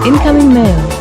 Incoming mail.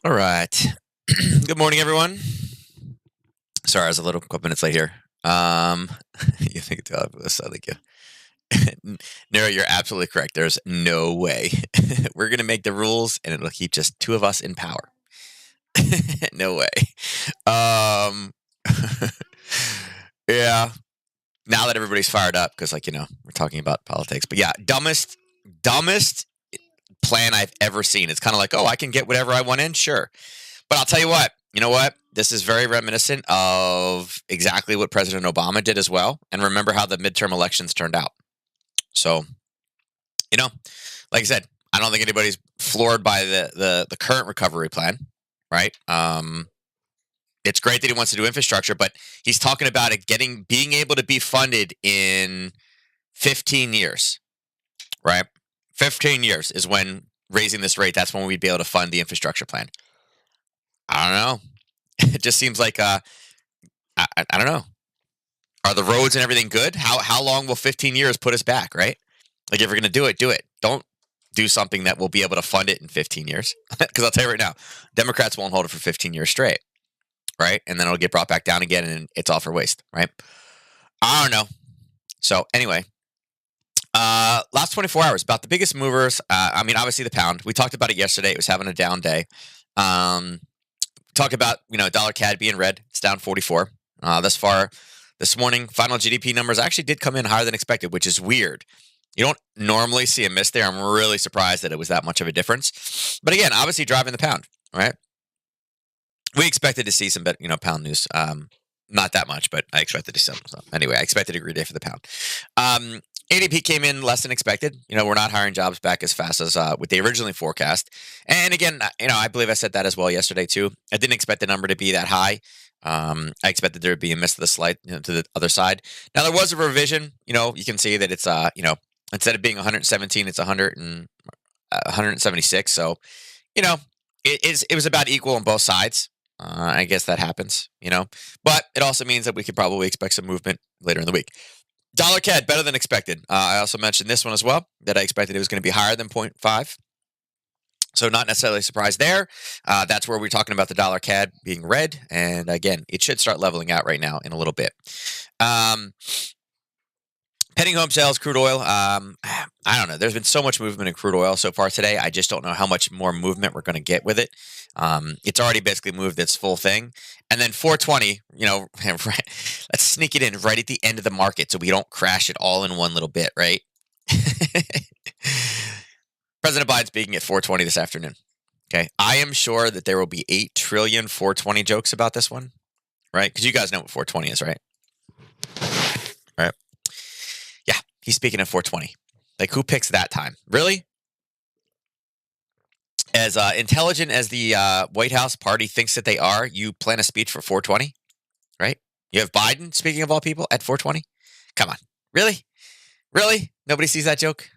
All right. Good morning, everyone. Sorry, I was a couple minutes late here. You think it's obvious? I think you. Nero, you're absolutely correct. There's no way we're gonna make the rules, and it'll keep just two of us in power. No way. Um, yeah. Now that everybody's fired up, because we're talking about politics. But yeah, dumbest plan I've ever seen. It's kind of like, oh, I can get whatever I want in, sure. But I'll tell you what. You know what? This is very reminiscent of exactly what President Obama did as well. And remember how the midterm elections turned out. So, like I said, I don't think anybody's floored by the current recovery plan, right? It's great that he wants to do infrastructure, but he's talking about it being able to be funded in 15 years, right? 15 years is when raising this rate. That's when we'd be able to fund the infrastructure plan. I don't know. It just seems like I don't know. Are the roads and everything good? How long will 15 years put us back, right? Like if you're going to do it, do it. Don't do something that will be able to fund it in 15 years. Because I'll tell you right now, Democrats won't hold it for 15 years straight, right? And then it'll get brought back down again and it's all for waste, right? I don't know. So anyway, last 24 hours, about the biggest movers. I mean, obviously the pound. We talked about it yesterday. It was having a down day. Talk about, dollar CAD being red. It's down 44. Thus far this morning, final GDP numbers actually did come in higher than expected, which is weird. You don't normally see a miss there. I'm really surprised that it was that much of a difference. But again, obviously driving the pound, right? We expected to see some better, pound news. Not that much, but I expected to see some. So anyway, I expected a great day for the pound. ADP came in less than expected. We're not hiring jobs back as fast as what they originally forecast. And again, I believe I said that as well yesterday too. I didn't expect the number to be that high. I expected there would be a miss to the slide, to the other side. Now there was a revision. You can see that it's instead of being 117, it's 176. So, it was about equal on both sides. I guess that happens, but it also means that we could probably expect some movement later in the week. Dollar CAD better than expected. I also mentioned this one as well, that I expected it was going to be higher than 0.5. So not necessarily surprised there. That's where we're talking about the dollar CAD being red. And again, it should start leveling out right now in a little bit. Pending home sales, crude oil. I don't know. There's been so much movement in crude oil so far today. I just don't know how much more movement we're going to get with it. It's already basically moved its full thing. And then 420, let's sneak it in right at the end of the market so we don't crash it all in one little bit, right? President Biden speaking at 420 this afternoon. Okay. I am sure that there will be 8 trillion 420 jokes about this one, right? Because you guys know what 420 is, right? Right. Yeah. He's speaking at 420. Like, who picks that time? Really? As intelligent as the White House party thinks that they are, you plan a speech for 420, right? You have Biden, speaking of all people, at 420? Come on. Really? Really? Nobody sees that joke?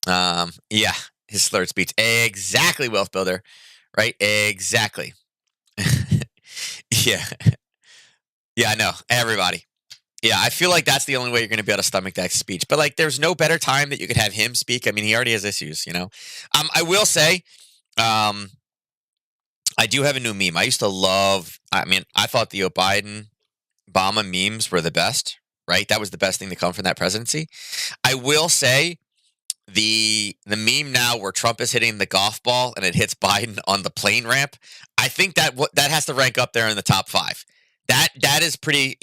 Yeah, his slurred speech. Exactly, Wealth Builder. Right? Exactly. Yeah. Yeah, I know. Everybody. Yeah, I feel like that's the only way you're going to be able to stomach that speech. But, like, there's no better time that you could have him speak. I mean, he already has issues, I will say, I do have a new meme. I used to love, I thought the Obama memes were the best, right? That was the best thing to come from that presidency. I will say the meme now where Trump is hitting the golf ball and it hits Biden on the plane ramp, I think that has to rank up there in the top 5. That is pretty,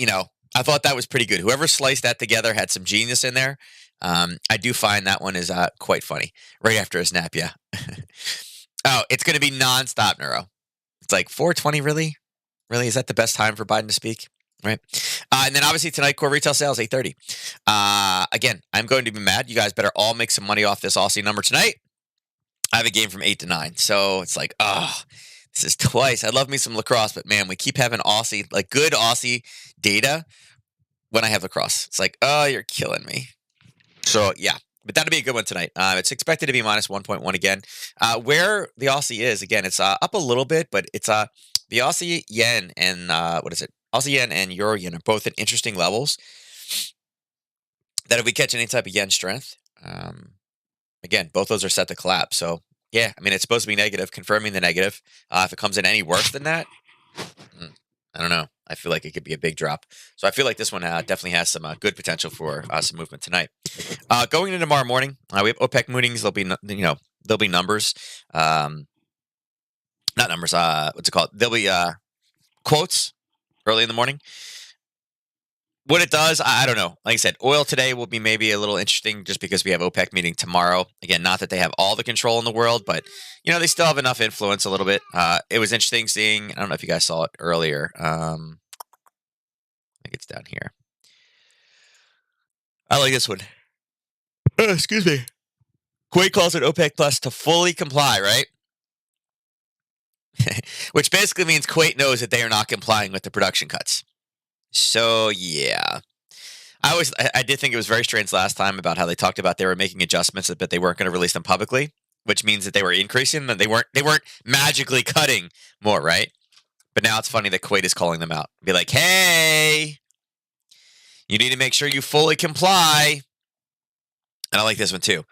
I thought that was pretty good. Whoever sliced that together had some genius in there. I do find that one is quite funny. Right after his nap, yeah. Oh, it's going to be nonstop, Neuro. It's like 420, really? Really? Is that the best time for Biden to speak? Right. And then obviously tonight, core retail sales, 8:30. Again, I'm going to be mad. You guys better all make some money off this Aussie number tonight. I have a game from 8 to 9. So it's like, this is twice. I love me some lacrosse, but man, we keep having Aussie, like good Aussie data when I have lacrosse. It's like, oh, you're killing me. So yeah, but that'll be a good one tonight. It's expected to be minus 1.1 again. Where the Aussie is, again, it's up a little bit, but it's the Aussie yen and what is it? Aussie yen and Euro yen are both at interesting levels. That if we catch any type of yen strength, again, both those are set to collapse. So yeah, I mean, it's supposed to be negative, confirming the negative. If it comes in any worse than that, I don't know. I feel like it could be a big drop. So I feel like this one definitely has some good potential for some movement tonight. Going into tomorrow morning, we have OPEC meetings. There'll be numbers. Not numbers. What's it called? There'll be quotes early in the morning. What it does, I don't know. Like I said, oil today will be maybe a little interesting just because we have OPEC meeting tomorrow. Again, not that they have all the control in the world, but, they still have enough influence a little bit. It was interesting seeing, I don't know if you guys saw it earlier. I think it's down here. I like this one. Excuse me. Kuwait calls it OPEC Plus to fully comply, right? Which basically means Kuwait knows that they are not complying with the production cuts. So yeah, I did think it was very strange last time about how they talked about they were making adjustments, but they weren't going to release them publicly, which means that they were increasing them. They weren't magically cutting more, right? But now it's funny that Kuwait is calling them out. Be like, hey, You need to make sure you fully comply. And I like this one too.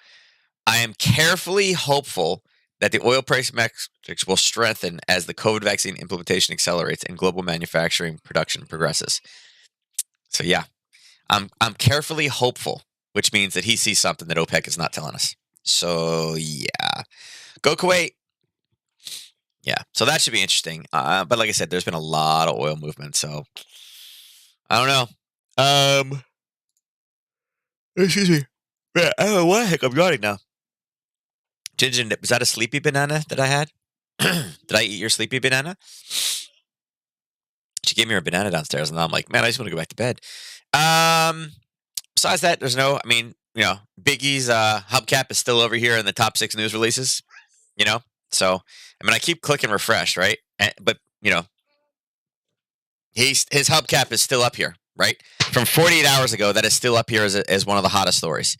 I am carefully hopeful that the oil price metrics will strengthen as the COVID vaccine implementation accelerates and global manufacturing production progresses. So yeah, I'm carefully hopeful, which means that he sees something that OPEC is not telling us. So yeah, go Kuwait. Yeah, so that should be interesting. But like I said, there's been a lot of oil movement, so I don't know. Excuse me. Yeah, I don't know what the heck I'm yawning now. Ginger, was that a sleepy banana that I had? Did I eat your sleepy banana? She gave me her banana downstairs, and I'm like, man, I just want to go back to bed. Besides that, there's no. I mean, Biggie's hubcap is still over here in the top 6 news releases. So I mean, I keep clicking refresh, right? But his hubcap is still up here, right? From 48 hours ago, that is still up here as one of the hottest stories.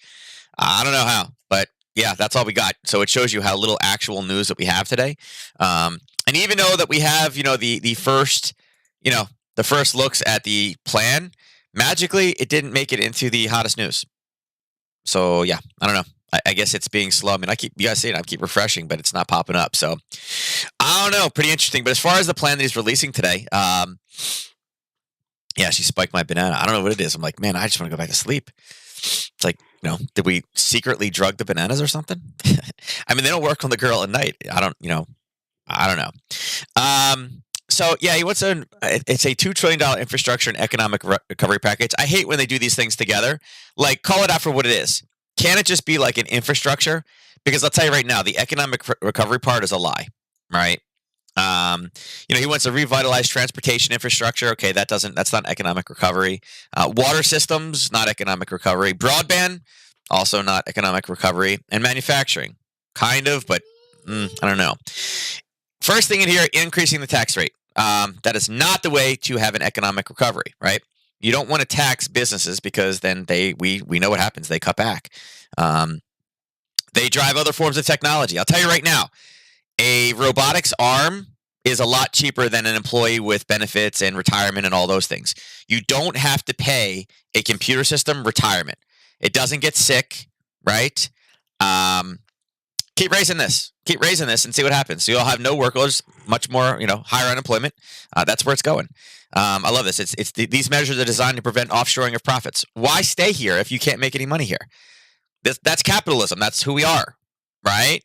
I don't know how, but yeah, that's all we got. So it shows you how little actual news that we have today. And even though that we have, the first, the first looks at the plan, magically it didn't make it into the hottest news. So yeah, I don't know. I guess it's being slow. I mean, you guys see it. I keep refreshing, but it's not popping up. So I don't know. Pretty interesting. But as far as the plan that he's releasing today, yeah, she spiked my banana. I don't know what it is. I'm like, man, I just want to go back to sleep. It's like, did we secretly drug the bananas or something? I mean, they don't work on the girl at night. I don't know. So yeah, it's a $2 trillion infrastructure and economic recovery package. I hate when they do these things together. Like, call it out for what it is. Can it just be like an infrastructure? Because I'll tell you right now, the economic recovery part is a lie, right? He wants to revitalize transportation infrastructure. Okay, that's not economic recovery. Water systems, not economic recovery. Broadband, also not economic recovery. And manufacturing, kind of, but I don't know. First thing in here, increasing the tax rate. That is not the way to have an economic recovery, right? You don't want to tax businesses because then we know what happens. They cut back. They drive other forms of technology. I'll tell you right now, a robotics arm is a lot cheaper than an employee with benefits and retirement and all those things. You don't have to pay a computer system retirement. It doesn't get sick, right? Keep raising this and see what happens. So you'll have no workers, much more, higher unemployment. That's where it's going. I love this. It's these measures are designed to prevent offshoring of profits. Why stay here if you can't make any money here? That's capitalism. That's who we are, right?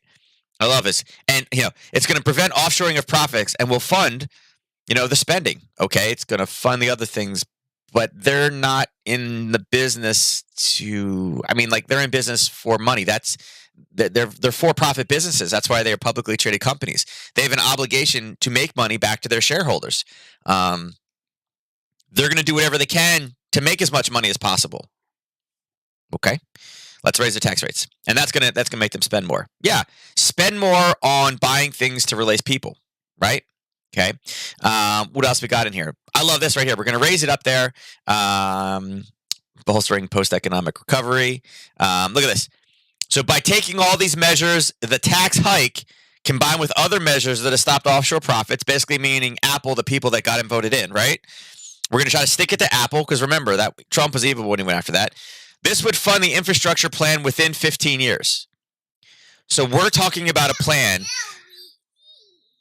I love this. And, it's going to prevent offshoring of profits and will fund, the spending. Okay. It's going to fund the other things, but they're not in the business they're in business for money. They're for-profit businesses. That's why they're publicly traded companies. They have an obligation to make money back to their shareholders. They're going to do whatever they can to make as much money as possible. Okay. Let's raise the tax rates. And that's gonna make them spend more. Yeah. Spend more on buying things to release people, right? Okay. What else we got in here? I love this right here. We're gonna raise it up there. Bolstering post-economic recovery. Look at this. So by taking all these measures, the tax hike combined with other measures that have stopped offshore profits, basically meaning Apple, the people that got him voted in, right? We're going to try to stick it to Apple because remember that Trump was evil when he went after that. This would fund the infrastructure plan within 15 years. So we're talking about a plan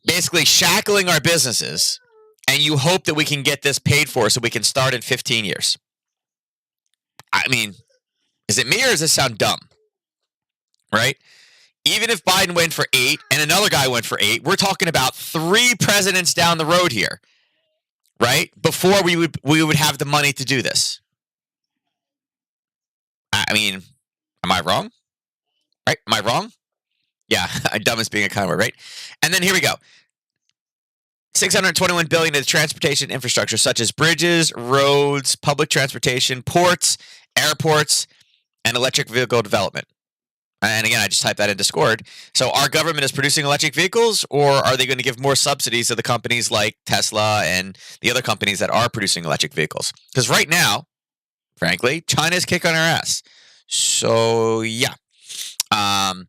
basically shackling our businesses, and you hope that we can get this paid for so we can start in 15 years. I mean, is it me or does this sound dumb? Right? Even if Biden went for 8 and another guy went for 8, we're talking about 3 presidents down the road here, right? Before we would have the money to do this. I mean, am I wrong? Right? Am I wrong? Yeah, dumb as being a kind word, right? And then here we go. $621 billion in transportation infrastructure, such as bridges, roads, public transportation, ports, airports, and electric vehicle development. And again, I just typed that in Discord. So our government is producing electric vehicles, or are they going to give more subsidies to the companies like Tesla and the other companies that are producing electric vehicles? Because right now, frankly, China's kicking our ass. So yeah. And,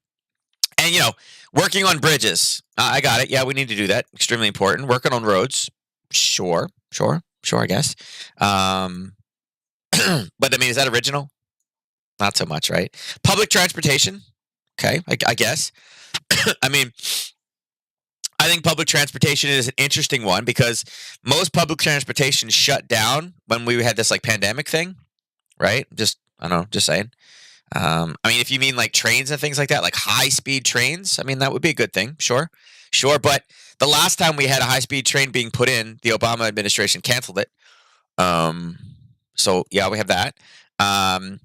working on bridges. I got it. Yeah, we need to do that. Extremely important. Working on roads. Sure, I guess. But I mean, is that original? Not so much, right? Public transportation. Okay, I guess. I mean, I think public transportation is an interesting one because most public transportation shut down when we had this like pandemic thing, right? Just I don't know, just saying. I mean, if you mean like trains and things like that, like high speed trains, I mean that would be a good thing, sure, sure. But the last time we had a high speed train being put in, the Obama administration canceled it. Um, so yeah, we have that. Um,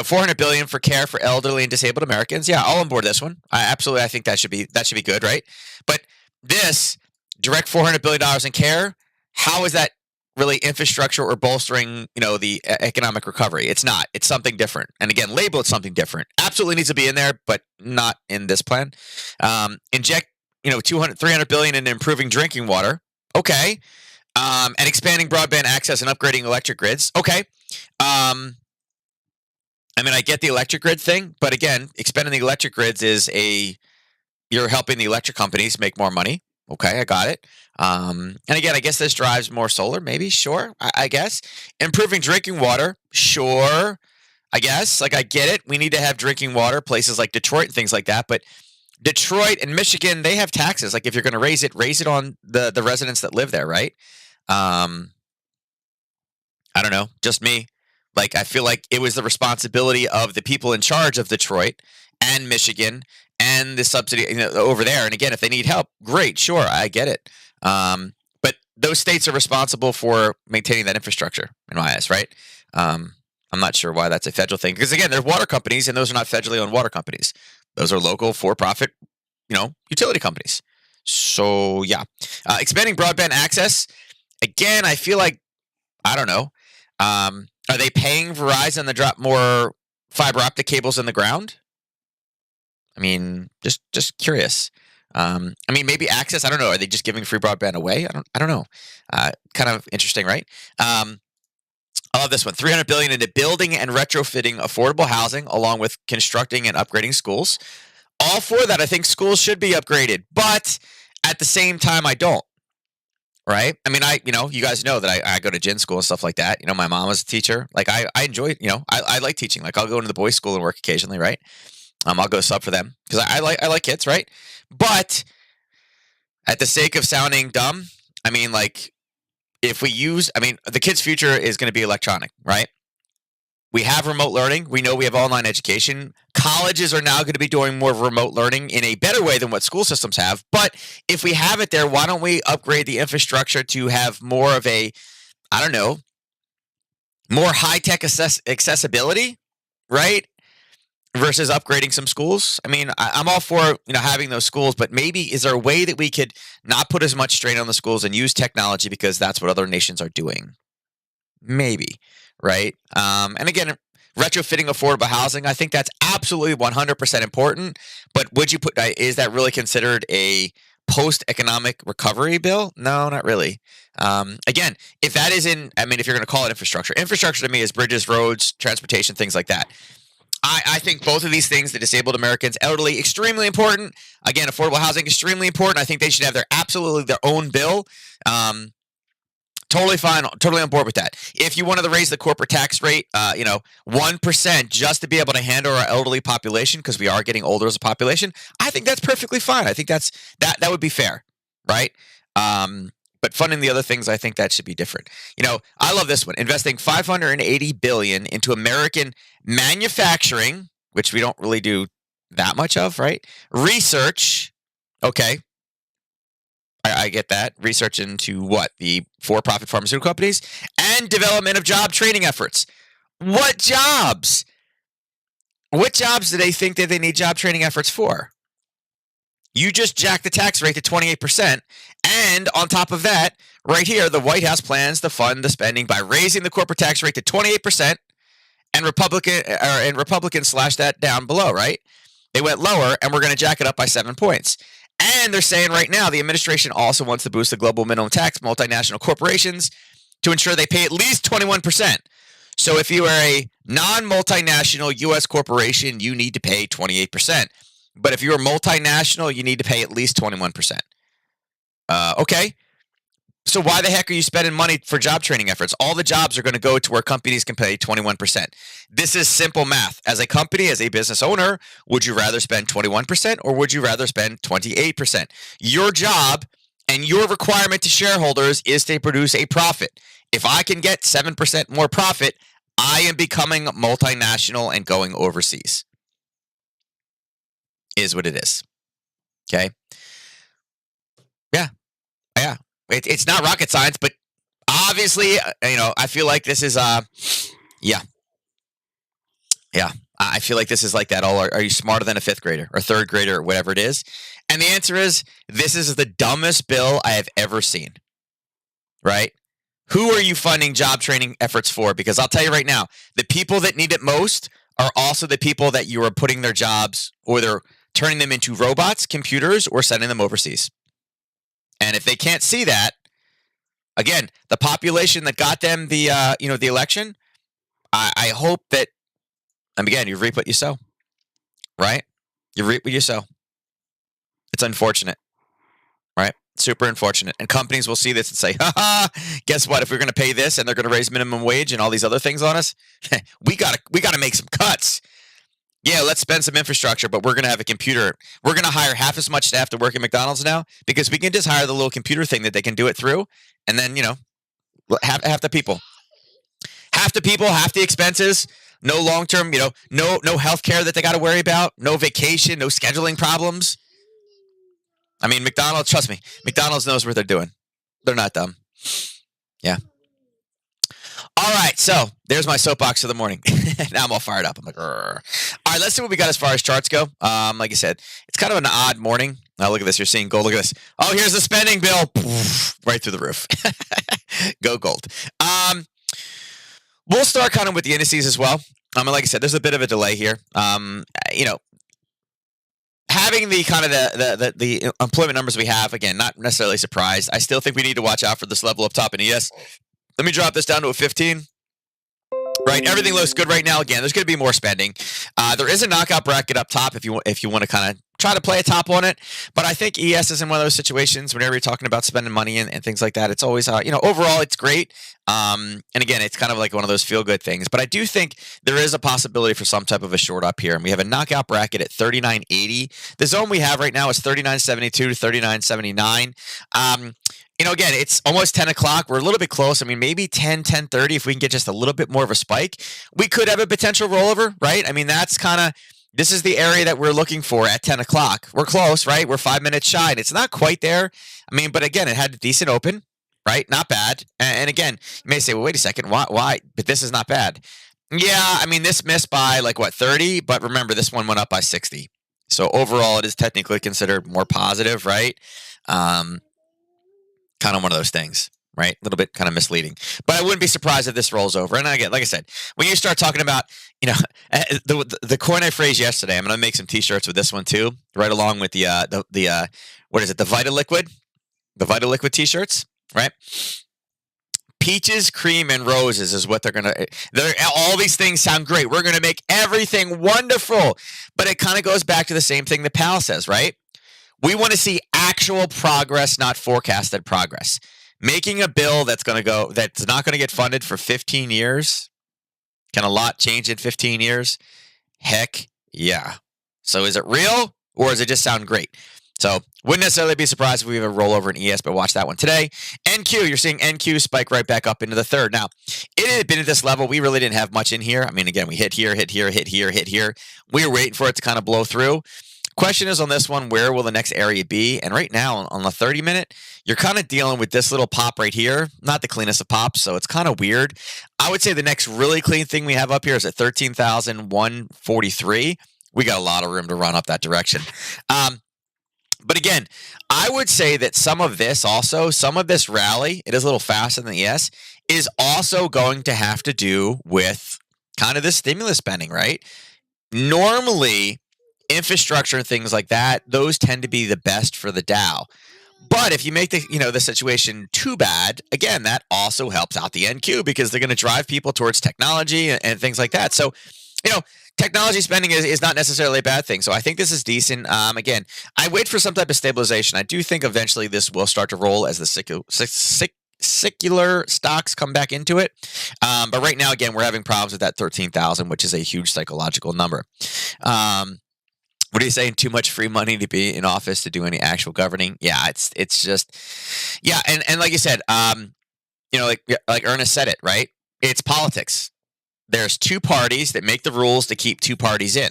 400 billion for care for elderly and disabled Americans. Yeah, I'll on board this one. I think that should be good, right? But this direct 400 billion dollars in care, how is that really infrastructure or bolstering, the economic recovery? It's not. It's something different. And again, label it something different. Absolutely needs to be in there, but not in this plan. Inject, 200, 300 billion in improving drinking water. Okay. And expanding broadband access and upgrading electric grids. Okay. I mean, I get the electric grid thing, but again, expanding the electric grids you're helping the electric companies make more money. Okay, I got it. And again, I guess this drives more solar, maybe, sure, I guess. Improving drinking water, sure, I guess. Like, I get it. We need to have drinking water, places like Detroit and things like that. But Detroit and Michigan, they have taxes. Like, if you're going to raise it on the residents that live there, right? I don't know, just me. Like, I feel like it was the responsibility of the people in charge of Detroit and Michigan and the subsidy over there. And again, if they need help, great, sure, I get it. But those states are responsible for maintaining that infrastructure, in my eyes, right? I'm not sure why that's a federal thing because again, they're water companies, and those are not federally owned water companies. Those are local, for-profit, utility companies. So yeah, expanding broadband access. Again, I feel like I don't know. Are they paying Verizon to drop more fiber optic cables in the ground? I mean, just curious. I mean, maybe access. I don't know. Are they just giving free broadband away? I don't know. Kind of interesting, right? I love this one. 300 billion into building and retrofitting affordable housing, along with constructing and upgrading schools. All for that. I think schools should be upgraded, but at the same time, I don't. Right? I mean, you guys know that I go to gym school and stuff like that. My mom was a teacher. Like, I enjoy, I like teaching. Like, I'll go into the boys' school and work occasionally, right? I'll go sub for them because I like kids, right? But at the sake of sounding dumb, I mean, like, the kids' future is going to be electronic, right? We have remote learning. We know we have online education. Colleges are now going to be doing more remote learning in a better way than what school systems have. But if we have it there, why don't we upgrade the infrastructure to have more of a, I don't know, more high-tech accessibility, right? Versus upgrading some schools. I mean, I'm all for having those schools, but maybe is there a way that we could not put as much strain on the schools and use technology because that's what other nations are doing? Maybe, right? And again, retrofitting affordable housing, I think that's absolutely 100% important. But is that really considered a post-economic recovery bill? No, not really. Again, if if you're going to call it infrastructure to me is bridges, roads, transportation, things like that. I think both of these things, the disabled Americans, elderly, extremely important. Again, affordable housing, extremely important. I think they should have their own bill. Totally fine. Totally on board with that. If you wanted to raise the corporate tax rate, 1% just to be able to handle our elderly population because we are getting older as a population, I think that's perfectly fine. I think that would be fair, right? But funding the other things, I think that should be different. I love this one. Investing $580 billion into American manufacturing, which we don't really do that much of, right? Research, okay. I get that. Research into what? The for-profit pharmaceutical companies and development of job training efforts. What jobs? What jobs do they think that they need job training efforts for? You just jacked the tax rate to 28%. And on top of that, right here, the White House plans to fund the spending by raising the corporate tax rate to 28%. And Republicans slashed that down below, right? They went lower, and we're going to jack it up by 7 points. And they're saying right now the administration also wants to boost the global minimum tax multinational corporations to ensure they pay at least 21%. So if you are a non-multinational U.S. corporation, you need to pay 28%. But if you're a multinational, you need to pay at least 21%. Okay. So why the heck are you spending money for job training efforts? All the jobs are going to go to where companies can pay 21%. This is simple math. As a company, as a business owner, would you rather spend 21% or would you rather spend 28%? Your job and your requirement to shareholders is to produce a profit. If I can get 7% more profit, I am becoming multinational and going overseas. Is what it is. Okay? Yeah. It's not rocket science, but obviously, I feel like this is, yeah. I feel like this is like that. Are you smarter than a fifth grader or third grader or whatever it is? And the answer is, this is the dumbest bill I have ever seen. Right? Who are you funding job training efforts for? Because I'll tell you right now, the people that need it most are also the people that you are putting their jobs, or they're turning them into robots, computers, or sending them overseas. And if they can't see that, again, the population that got them the election, I hope that, and again, you reap what you sow, right? You reap what you sow. It's unfortunate, right? Super unfortunate. And companies will see this and say, guess what? If we're going to pay this and they're going to raise minimum wage and all these other things on us, we got to make some cuts. Yeah, let's spend some infrastructure, but we're going to have a computer. We're going to hire half as much staff to work at McDonald's now because we can just hire the little computer thing that they can do it through. And then, half the people. Half the people, half the expenses, no long-term, no health care that they got to worry about, no vacation, no scheduling problems. I mean, McDonald's, trust me, McDonald's knows what they're doing. They're not dumb. Yeah. All right, so there's my soapbox of the morning. Now I'm all fired up. I'm like, Rrr. All right, let's see what we got as far as charts go. Like I said, it's kind of an odd morning. Now look at this. You're seeing gold. Look at this. Oh, here's the spending bill. Right through the roof. Go gold. We'll start kind of with the indices as well. Like I said, there's a bit of a delay here. Having the kind of the employment numbers we have, again, not necessarily surprised. I still think we need to watch out for this level up top in ES. Let me drop this down to a 15. Right, everything looks good right now. Again, there's going to be more spending. There is a knockout bracket up top if you want to kind of try to play a top on it. But I think ES is in one of those situations whenever you're talking about spending money and things like that. It's always, overall it's great. And again, it's kind of like one of those feel-good things. But I do think there is a possibility for some type of a short up here. And we have a knockout bracket at 39.80. The zone we have right now is 39.72 to 39.79. Again, it's almost 10 o'clock. We're a little bit close. I mean, maybe 10:30. If we can get just a little bit more of a spike, we could have a potential rollover, right? I mean, this is the area that we're looking for at 10 o'clock. We're close, right? We're 5 minutes shy. And it's not quite there. I mean, but again, it had a decent open, right? Not bad. And again, you may say, well, wait a second. Why? But this is not bad. Yeah, I mean, this missed by 30? But remember, this one went up by 60. So overall, it is technically considered more positive, right? Kind of one of those things, right? A little bit kind of misleading. But I wouldn't be surprised if this rolls over. And again, like I said, when you start talking about, the coin I phrased yesterday, I'm going to make some T-shirts with this one too, right along with the what is it? The Vita Liquid T-shirts, right? Peaches, cream, and roses is what all these things sound great. We're going to make everything wonderful. But it kind of goes back to the same thing that Pal says, right? We want to see actual progress, not forecasted progress. Making a bill that's not going to get funded for 15 years. Can a lot change in 15 years? Heck yeah. So is it real or does it just sound great? So wouldn't necessarily be surprised if we have a rollover in ES, but watch that one today. NQ, you're seeing NQ spike right back up into the third. Now, it had been at this level. We really didn't have much in here. I mean, again, we hit here, hit here, hit here, hit here. We were waiting for it to kind of blow through. Question is on this one, where will the next area be? And right now on the 30-minute, you're kind of dealing with this little pop right here. Not the cleanest of pops, so it's kind of weird. I would say the next really clean thing we have up here is at 13,143. We got a lot of room to run up that direction. But again, I would say that some of this rally, it is a little faster than the ES, is also going to have to do with kind of this stimulus spending, right? Normally, infrastructure and things like that, those tend to be the best for the Dow. But if you make the situation too bad, again, that also helps out the NQ because they're going to drive people towards technology and things like that. So, technology spending is not necessarily a bad thing. So I think this is decent. Again, I wait for some type of stabilization. I do think eventually this will start to roll as the secular stocks come back into it. But right now, again, we're having problems with that 13,000, which is a huge psychological number. What are you saying? Too much free money to be in office to do any actual governing? Yeah, it's just and like you said, like Ernest said it, right? It's politics. There's two parties that make the rules to keep two parties in.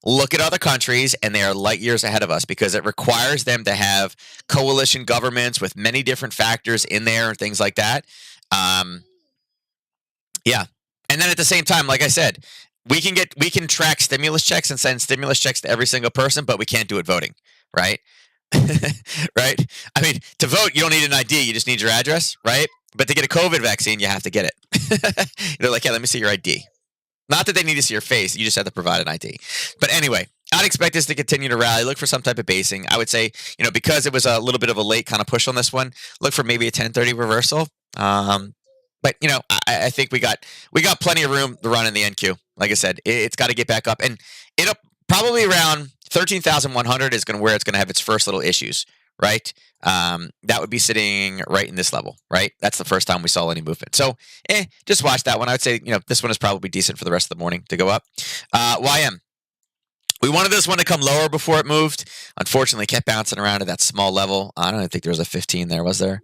Look at other countries, and they are light years ahead of us because it requires them to have coalition governments with many different factors in there and things like that. Yeah, and then at the same time, like I said, we can track stimulus checks and send stimulus checks to every single person, but we can't do it voting, right? Right? I mean, to vote, you don't need an ID; you just need your address, right? But to get a COVID vaccine, you have to get it. They're like, yeah, let me see your ID. Not that they need to see your face; you just have to provide an ID. But anyway, I'd expect this to continue to rally. Look for some type of basing. I would say, because it was a little bit of a late kind of push on this one, look for maybe a 1030 reversal. But I think we got plenty of room to run in the NQ. Like I said, it's got to get back up, and it'll probably around 13,100 is where it's going to have its first little issues, right? That would be sitting right in this level, right? That's the first time we saw any movement. So, just watch that one. I would say, this one is probably decent for the rest of the morning to go up. YM. We wanted this one to come lower before it moved. Unfortunately, kept bouncing around at that small level. I don't think there was a 15 there, was there?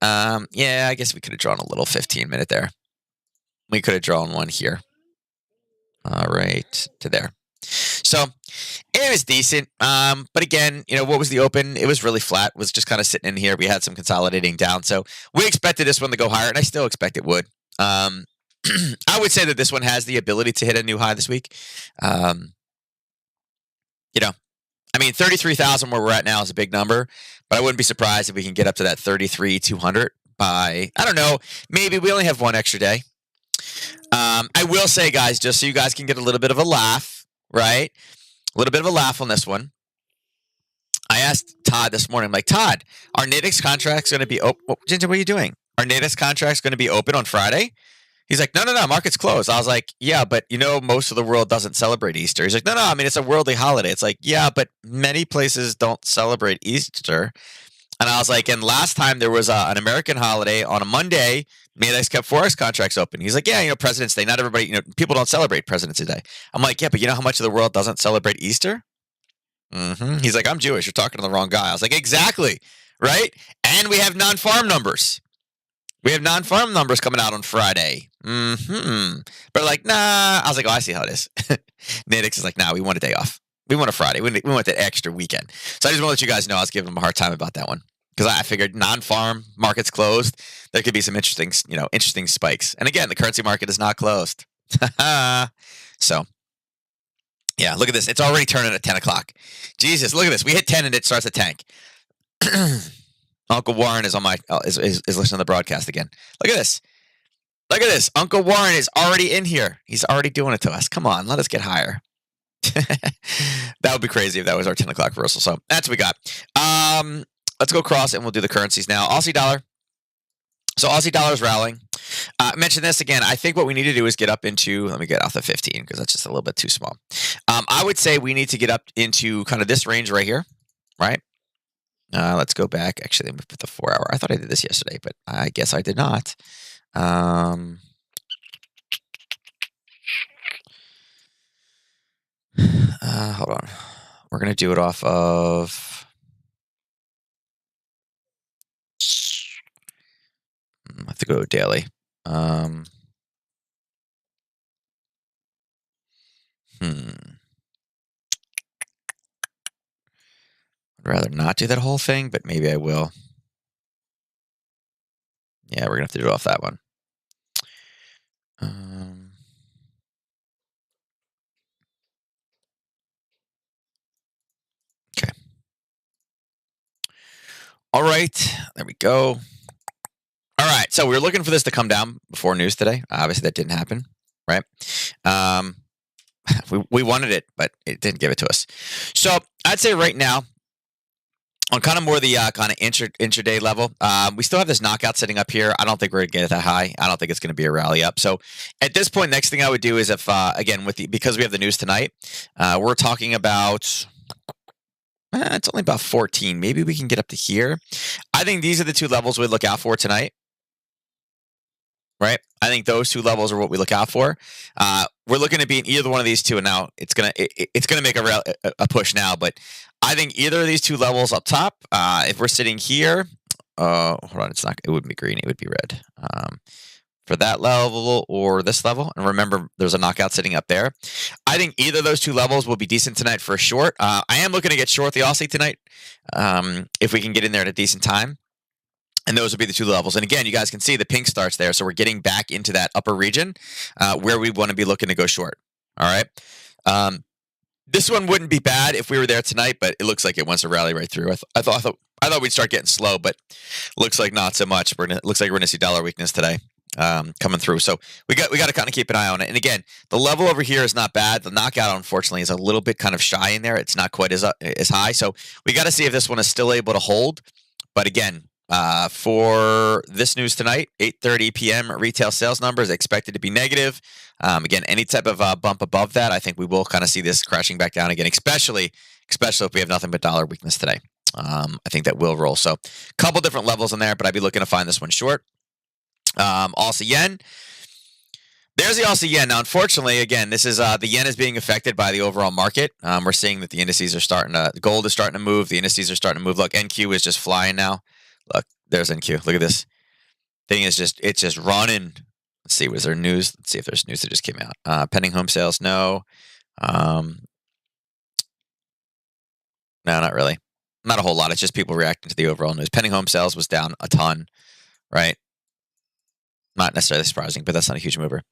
Yeah, I guess we could have drawn a little 15-minute there. We could have drawn one here. All right, to there. So it was decent. But again, what was the open? It was really flat. It was just kind of sitting in here. We had some consolidating down. So we expected this one to go higher, and I still expect it would. I would say that this one has the ability to hit a new high this week. I mean, 33,000 where we're at now is a big number, but I wouldn't be surprised if we can get up to that 33,200 by, I don't know, maybe we only have one extra day. I will say, guys, just so you guys can get a little bit of a laugh, right? A little bit of a laugh on this one. I asked Todd this morning, I'm like, Todd, are Nadex contracts going to be open? Ginger, what are you doing? Are Nadex contracts going to be open on Friday? He's like, no, market's closed. I was like, yeah, but most of the world doesn't celebrate Easter. He's like, no, I mean, it's a worldly holiday. It's like, yeah, but many places don't celebrate Easter. And I was like, and last time there was an American holiday on a Monday, Nadex kept Forex contracts open. He's like, yeah, President's Day. Not everybody, people don't celebrate President's Day. I'm like, yeah, but you know how much of the world doesn't celebrate Easter? He's like, I'm Jewish. You're talking to the wrong guy. I was like, exactly, right? And we have non-farm numbers. We have non-farm numbers coming out on Friday. But like, nah. I was like, oh, I see how it is. Nadex is like, nah, we want a day off. We want a Friday. We want that extra weekend. So I just want to let you guys know I was giving them a hard time about that one. Because I figured non-farm market's closed. There could be some interesting spikes. And again, the currency market is not closed. So, yeah, look at this. It's already turning at 10 o'clock. Jesus, look at this. We hit 10 and it starts to tank. Uncle Warren is on my is listening to the broadcast again. Look at this. Look at this. Uncle Warren is already in here. He's already doing it to us. Come on, let us get higher. That would be crazy if that was our 10 o'clock reversal. So that's what we got. Let's go across and we'll do the currencies now. Aussie dollar. So Aussie dollar is rallying. I mentioned this again. I think what we need to do is get up into, let me get off the 15 because that's just a little bit too small. I would say we need to get up into kind of this range right here, right? Let's go back. Actually, let me put the 4 hour. I thought I did this yesterday, but I guess I did not. Hold on. We're going to do it off of... I have to go daily. I'd rather not do that whole thing, but maybe I will. Yeah, we're going to have to do it off that one. Okay. All right. There we go. All right. So we were looking for this to come down before news today. Obviously, that didn't happen, right? We wanted it, but it didn't give it to us. So I'd say right now, on kind of more the kind of intraday level, we still have this knockout sitting up here. I don't think we're going to get it that high. I don't think it's going to be a rally up. So at this point, next thing I would do is if, again, because we have the news tonight, we're talking about, it's only about 14. Maybe we can get up to here. I think these are the two levels we'd look out for tonight. right? I think those two levels are what we look out for. We're looking to be in either one of these two, and now it's gonna make a push now. But I think either of these two levels up top. If we're sitting here, hold on, it's not. It wouldn't be green. It would be red. For that level or this level, and remember, there's a knockout sitting up there. I think either of those two levels will be decent tonight for a short. I am looking to get short the Aussie tonight, if we can get in there at a decent time. And those would be the two levels. And again, you guys can see the pink starts there. So we're getting back into that upper region where we want to be looking to go short. All right. This one wouldn't be bad if we were there tonight, but it looks like it wants to rally right through. I thought we'd start getting slow, but looks like not so much. Looks like we're going to see dollar weakness today coming through. So we got to kind of keep an eye on it. And again, the level over here is not bad. The knockout, unfortunately, is a little bit kind of shy in there. It's not quite as high. So we got to see if this one is still able to hold. But again, for this news tonight, 8:30 p.m. retail sales numbers expected to be negative. Again, any type of bump above that, I think we will kind of see this crashing back down again, especially if we have nothing but dollar weakness today. I think that will roll. So a couple different levels in there, but I'd be looking to find this one short. Aussie yen. There's the Aussie yen. Now, unfortunately, again, this is the yen is being affected by the overall market. We're seeing that the indices are starting to, gold is starting to move. The indices are starting to move. Look, NQ is just flying now. Look, there's NQ. Look at this thing it's just running. Let's see, was there news? Let's see if there's news that just came out. Pending home sales, no. No, not really. Not a whole lot. It's just people reacting to the overall news. Pending home sales was down a ton, right? Not necessarily surprising, but that's not a huge mover.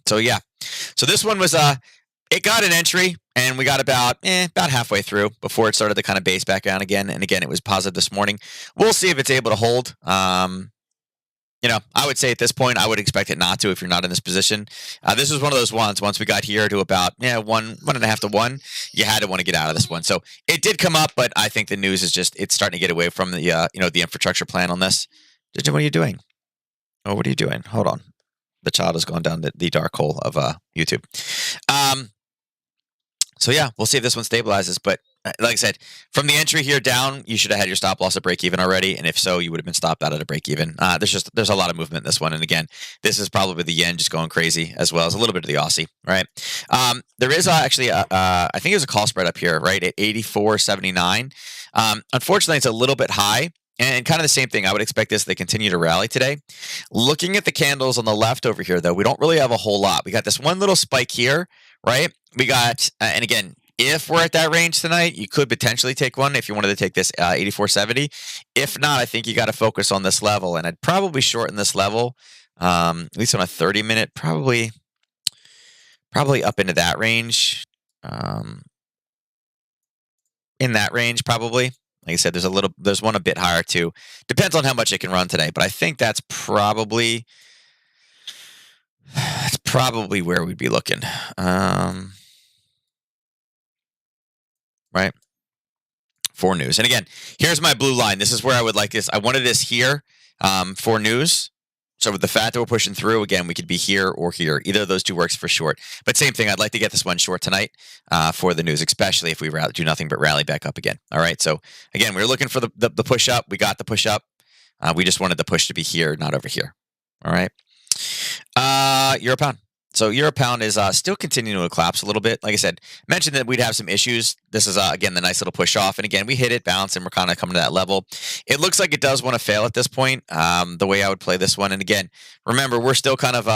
So yeah. So this one was it got an entry, and we got about halfway through before it started to kind of base back down again. And again, it was positive this morning. We'll see if it's able to hold. I would say at this point, I would expect it not to if you're not in this position. This was one of those ones. Once we got here to about 1.5 to 1, you had to want to get out of this one. So it did come up, but I think the news is just it's starting to get away from the the infrastructure plan on this. What are you doing? Oh, what are you doing? Hold on. The child has gone down the dark hole of YouTube. So yeah, we'll see if this one stabilizes. But like I said, from the entry here down, you should have had your stop loss at break even already, and if so, you would have been stopped out at a break even. There's a lot of movement in this one, and again, this is probably the yen just going crazy as well as a little bit of the Aussie, right? There is actually I think there's a call spread up here, right, at 84.79. Unfortunately, it's a little bit high. And kind of the same thing. I would expect this to continue to rally today. Looking at the candles on the left over here, though, we don't really have a whole lot. We got this one little spike here, right? We got, and again, if we're at that range tonight, you could potentially take one if you wanted to take this 84.70. If not, I think you got to focus on this level, and I'd probably shorten this level, at least on a 30-minute, probably up into that range. In that range, probably. Like I said, there's one a bit higher too. Depends on how much it can run today, but I think that's probably where we'd be looking. Right? For news. And again, here's my blue line. This is where I would like this. I wanted this here for news. So with the fact that we're pushing through, again, we could be here or here. Either of those two works for short. But same thing, I'd like to get this one short tonight for the news, especially if we do nothing but rally back up again. All right, so again, we were looking for the push up. We got the push up. We just wanted the push to be here, not over here. All right. Euro pound. So Euro pound is still continuing to collapse a little bit. Like I said, mentioned that we'd have some issues. This is, again, the nice little push off. And again, we hit it, bounce, and we're kind of coming to that level. It looks like it does want to fail at this point, the way I would play this one. And again, remember, we're still kind of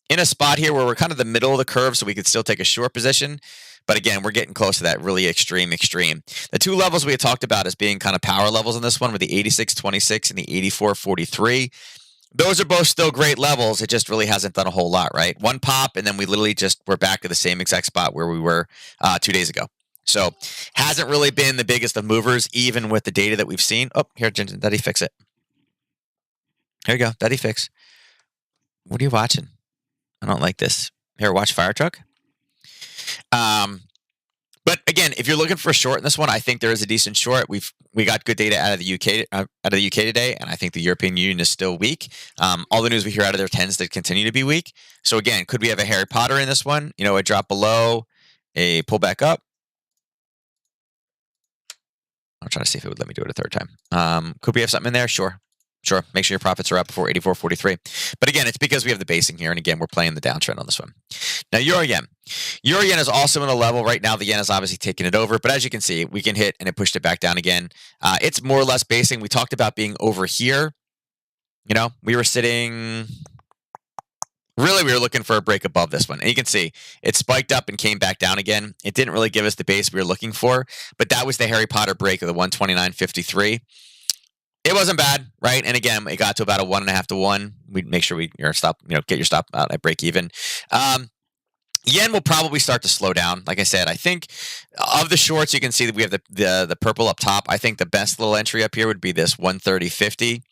in a spot here where we're kind of the middle of the curve, so we could still take a short position. But again, we're getting close to that really extreme. The two levels we had talked about as being kind of power levels in this one were the 86.26 and the 84.43. Those are both still great levels. It just really hasn't done a whole lot, right? One pop, and then we literally we're back to the same exact spot where we were 2 days ago. So hasn't really been the biggest of movers, even with the data that we've seen. Oh, here, Daddy, fix it. Here you go, Daddy, fix. What are you watching? I don't like this. Here, watch Fire Truck. But again, if you're looking for a short in this one, I think there is a decent short. We got good data out of the UK today, and I think the European Union is still weak. All the news we hear out of there tends to continue to be weak. So again, could we have a Harry Potter in this one? A drop below, a pull back up. I'll try to see if it would let me do it a third time. Could we have something in there? Sure. Sure. Make sure your profits are up before 84.43. But again, it's because we have the basing here. And again, we're playing the downtrend on this one. Now, Euro Yen. Euro Yen is also in a level right now. The yen is obviously taking it over. But as you can see, we can hit and it pushed it back down again. It's more or less basing. We talked about being over here. You know, we were sitting. Really, we were looking for a break above this one. And you can see it spiked up and came back down again. It didn't really give us the base we were looking for. But that was the Harry Potter break of the 129.53. It wasn't bad, right? And again, it got to about a 1.5 to 1. We make sure your stop, get your stop out at break even. Yen will probably start to slow down. Like I said, I think of the shorts, you can see that we have the purple up top. I think the best little entry up here would be this 130.50.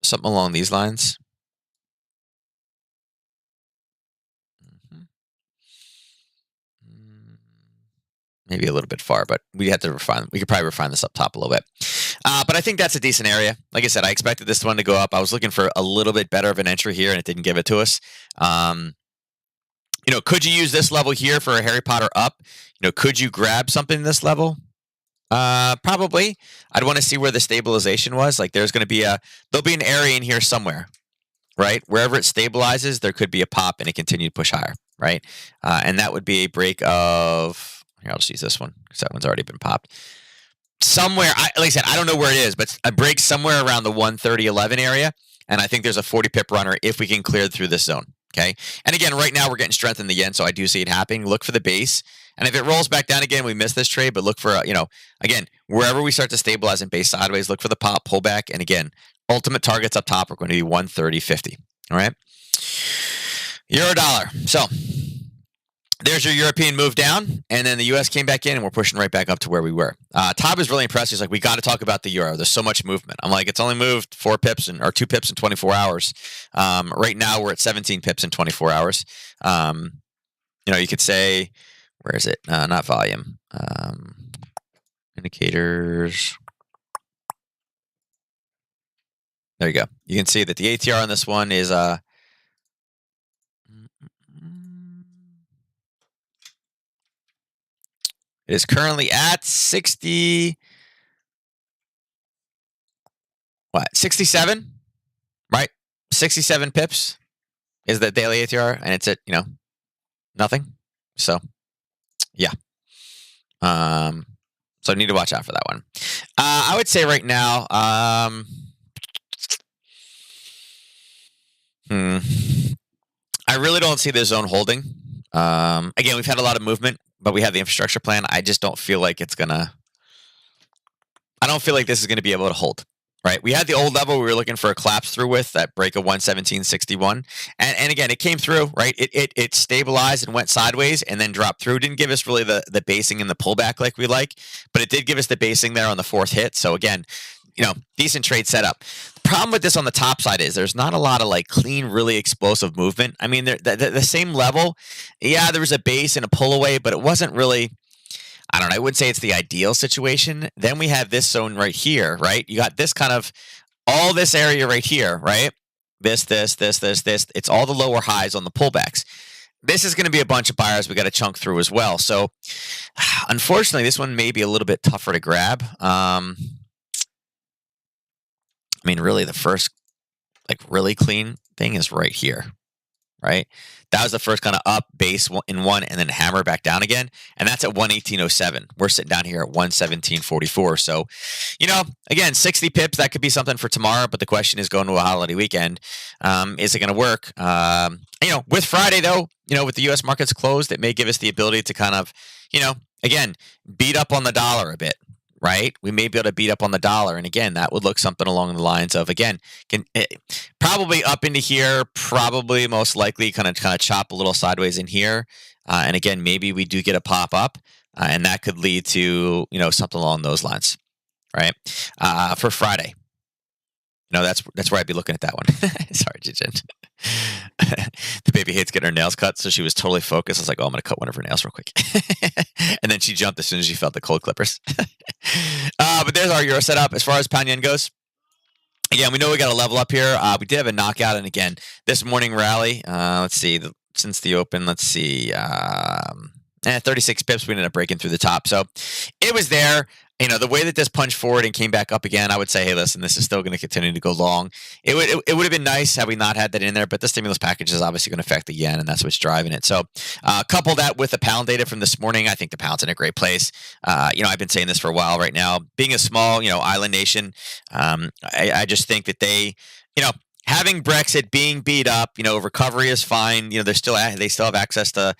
Something along these lines. Maybe a little bit far, but we had to refine. We could probably refine this up top a little bit. But I think that's a decent area. Like I said, I expected this one to go up. I was looking for a little bit better of an entry here, and it didn't give it to us. Could you use this level here for a Harry Potter up? Could you grab something this level? Probably. I'd want to see where the stabilization was. Like there'll be an area in here somewhere, right? Wherever it stabilizes, there could be a pop and it continue to push higher, right? And that would be a break of. Here, I'll just use this one because that one's already been popped. Somewhere, like I said, I don't know where it is, but a break somewhere around the 130.11 area. And I think there's a 40 pip runner if we can clear through this zone. Okay. And again, right now we're getting strength in the yen, so I do see it happening. Look for the base. And if it rolls back down again, we miss this trade, but look for, again, wherever we start to stabilize and base sideways, look for the pop, pullback. And again, ultimate targets up top are going to be 130.50. All right. Euro dollar. So there's your European move down, and then the U.S. came back in, and we're pushing right back up to where we were. Todd was really impressed. He's like, we got to talk about the euro. There's so much movement. I'm like, it's only moved 4 pips or 2 pips in 24 hours. Right now, we're at 17 pips in 24 hours. You could say, where is it? Not volume. Indicators. There you go. You can see that the ATR on this one is it is currently at 67, right? 67 pips is the daily ATR, and it's at, nothing. So, yeah. So I need to watch out for that one. I would say right now, I really don't see the zone holding. Again, we've had a lot of movement, but we have the infrastructure plan. I just don't feel like it's gonna. I don't feel like this is going to be able to hold. Right, we had the old level we were looking for a collapse through with that break of 117.61, and again it came through. Right, it stabilized and went sideways and then dropped through. Didn't give us really the basing and the pullback like we like, but it did give us the basing there on the 4th hit. So again, decent trade setup. The problem with this on the top side is there's not a lot of like clean, really explosive movement. I mean, the same level, yeah, there was a base and a pull away, but it wasn't really. I don't know. I wouldn't say it's the ideal situation. Then we have this zone right here, right? You got this kind of all this area right here, right? This. It's all the lower highs on the pullbacks. This is going to be a bunch of buyers we got to chunk through as well. So, unfortunately, this one may be a little bit tougher to grab. I mean, really, the first really clean thing is right here, right? That was the first kind of up base in one and then hammer back down again. And that's at 118.07. We're sitting down here at 117.44. So, again, 60 pips, that could be something for tomorrow. But the question is going to a holiday weekend. Is it going to work? With Friday, though, with the U.S. markets closed, it may give us the ability to kind of, again, beat up on the dollar a bit. Right, we may be able to beat up on the dollar, and again, that would look something along the lines of probably up into here, probably most likely kind of chop a little sideways in here, and again, maybe we do get a pop up, and that could lead to something along those lines, right? For Friday, that's where I'd be looking at that one. Sorry, Jijin. The baby hates getting her nails cut, so she was totally focused. I was like, oh, I'm going to cut one of her nails real quick. And then she jumped as soon as she felt the cold clippers. But there's our euro setup. As far as pound yen goes, again, we know we got a level up here. We did have a knockout, and again, this morning rally, let's see, since the open, let's see, 36 pips, we ended up breaking through the top. So it was there. the way that this punched forward and came back up again, I would say, hey, listen, this is still going to continue to go long. It would have been nice had we not had that in there, but the stimulus package is obviously going to affect the yen, and that's what's driving it. So, couple that with the pound data from this morning, I think the pound's in a great place. I've been saying this for a while right now. Being a small, island nation, I just think that having Brexit being beat up, recovery is fine. They still have access to,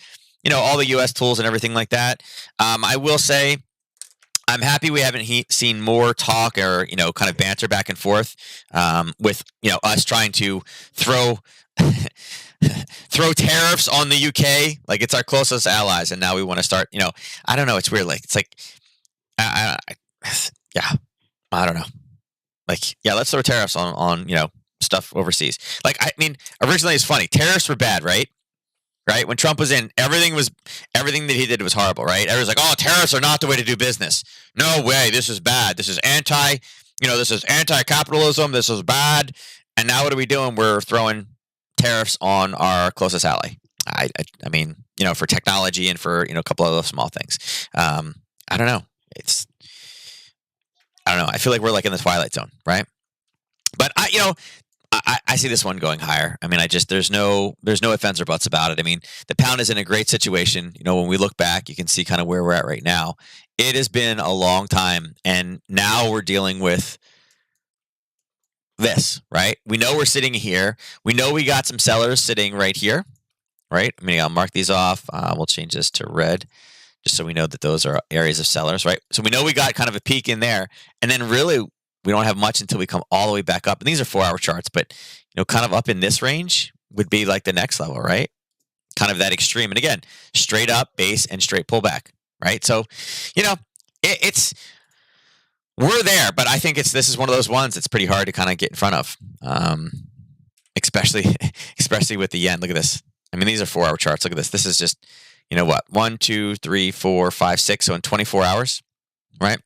all the U.S. tools and everything like that. I will say, I'm happy we haven't seen more talk or kind of banter back and forth with us trying to throw tariffs on the UK. Like, it's our closest allies, and now we want to start. I don't know. It's weird. Like, it's like, yeah, I don't know. Like, yeah, let's throw tariffs on stuff overseas. Like, I mean, originally it's funny. Tariffs were bad, right? Right? When Trump was in, everything that he did was horrible, right? Everyone's like, oh, tariffs are not the way to do business. No way. This is bad. This is anti-capitalism. This is bad. And now what are we doing? We're throwing tariffs on our closest ally. I mean, for technology and for, a couple of those small things. I don't know. I don't know. I feel like we're like in the Twilight Zone, right? But I see this one going higher. I mean, there's no ifs, ands, or buts about it. I mean, the pound is in a great situation. When we look back, you can see kind of where we're at right now. It has been a long time, and now we're dealing with this, right? We know we're sitting here. We know we got some sellers sitting right here, right? I mean, I'll mark these off. We'll change this to red, just so we know that those are areas of sellers, right? So we know we got kind of a peak in there, and then really we don't have much until we come all the way back up. And these are 4-hour charts, but kind of up in this range would be like the next level, right? Kind of that extreme. And again, straight up base and straight pullback, right? So, it's we're there, but I think this is one of those ones that's pretty hard to kind of get in front of, especially with the yen. Look at this. I mean, these are 4-hour charts. Look at this. This is just, 1, 2, 3, 4, 5, 6. So in 24 hours, right?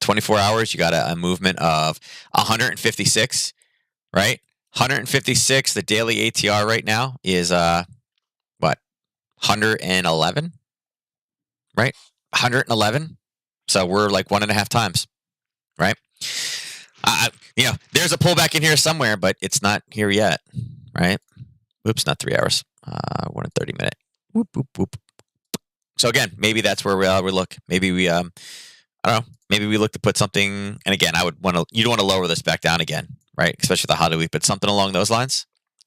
24 hours, you got a movement of 156, right? 156. The daily ATR right now is 111, right? 111. So we're like 1.5 times, right? There's a pullback in here somewhere, but it's not here yet, right? Oops, not 3 hours. 1 and 30 minute. Whoop, whoop, whoop. So again, maybe that's where we look. Maybe we I don't know. Maybe we look to put something, and again, you don't want to lower this back down again, right? Especially the holiday week, but something along those lines,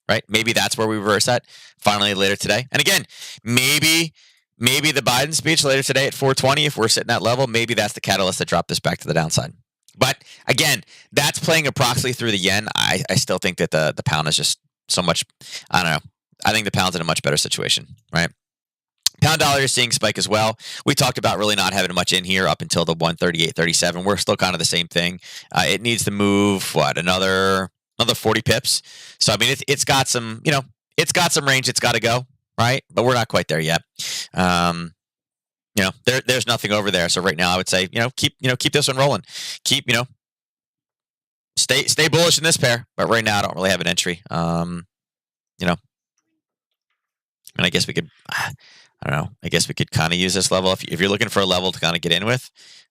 right? Maybe that's where we reverse that finally later today. And again, maybe the Biden speech later today at 4:20, if we're sitting at that level, maybe that's the catalyst to drop this back to the downside. But again, that's playing approximately through the yen. I still think that the pound is just so much, I don't know. I think the pound's in a much better situation, right? Pound dollar is seeing spike as well. We talked about really not having much in here up until the 138.37. We're still kind of the same thing. It needs to move another 40 pips. So I mean, it's got some it's got some range. It's got to go, right? But we're not quite there yet. There's nothing over there. So right now, I would say keep this one rolling. Keep stay bullish in this pair. But right now, I don't really have an entry. And I guess we could. I don't know. I guess we could kind of use this level. If you're looking for a level to kind of get in with,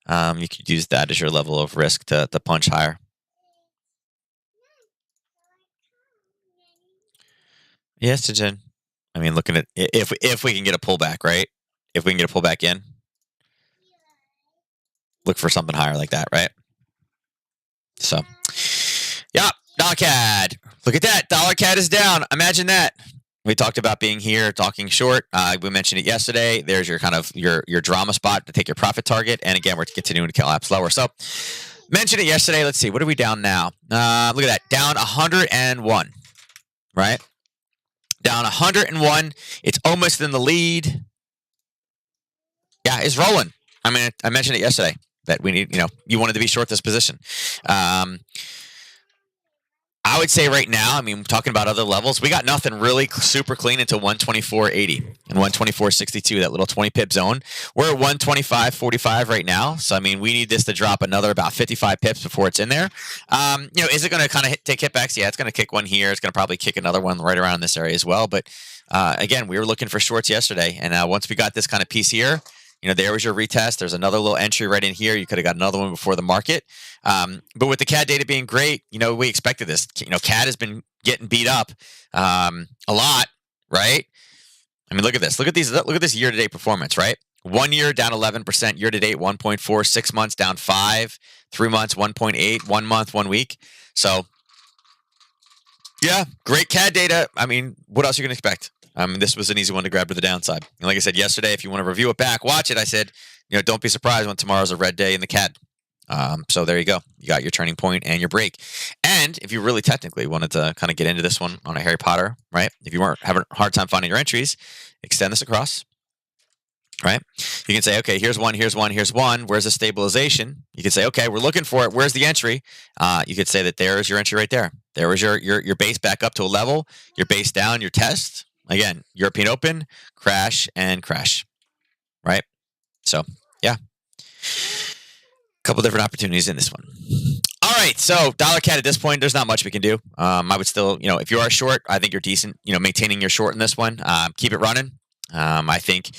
you could use that as your level of risk to punch higher. Yes, Jen. I mean, looking at if we can get a pullback, right? If we can get a pullback in, look for something higher like that, right? So, yeah, dollar CAD. Look at that. Dollar CAD is down. Imagine that. We talked about being here, talking short. We mentioned it yesterday. There's your kind of your drama spot to take your profit target. And again, we're continuing to collapse lower. So mentioned it yesterday. Let's see. What are we down now? Look at that. Down 101, right? Down 101. It's almost in the lead. Yeah, it's rolling. I mean, I mentioned it yesterday that we need, you wanted to be short this position. I would say right now, I mean, talking about other levels, we got nothing really super clean until 124.80 and 124.62, that little 20 pip zone. We're at 125.45 right now. So, I mean, we need this to drop another about 55 pips before it's in there. Is it going to kind of take hitbacks? Yeah, it's going to kick one here. It's going to probably kick another one right around this area as well. But again, we were looking for shorts yesterday. And once we got this kind of piece here, there was your retest. There's another little entry right in here. You could have got another one before the market. But with the CAD data being great, we expected this. CAD has been getting beat up a lot, right? I mean, look at this. Look at this year-to-date performance, right? 1 year down 11%, year-to-date 1.4, 6 months down 5, 3 months 1.8, 1 month, 1 week. So, yeah, great CAD data. I mean, what else are you going to expect? This was an easy one to grab to the downside. And like I said yesterday, if you want to review it back, watch it. I said, don't be surprised when tomorrow's a red day in the CAD. So there you go. You got your turning point and your break. And if you really technically wanted to kind of get into this one on a Harry Potter, right? If you weren't having a hard time finding your entries, extend this across, right? You can say, okay, here's one, here's one, here's one. Where's the stabilization? You can say, okay, we're looking for it. Where's the entry? You could say that there's your entry right there. There was your base back up to a level, your base down, your test. Again, European Open, crash, and crash, right? So, yeah. Couple different opportunities in this one. All right, so dollar CAD at this point, there's not much we can do. I would still, if you are short, I think you're decent, maintaining your short in this one. Keep it running. I think,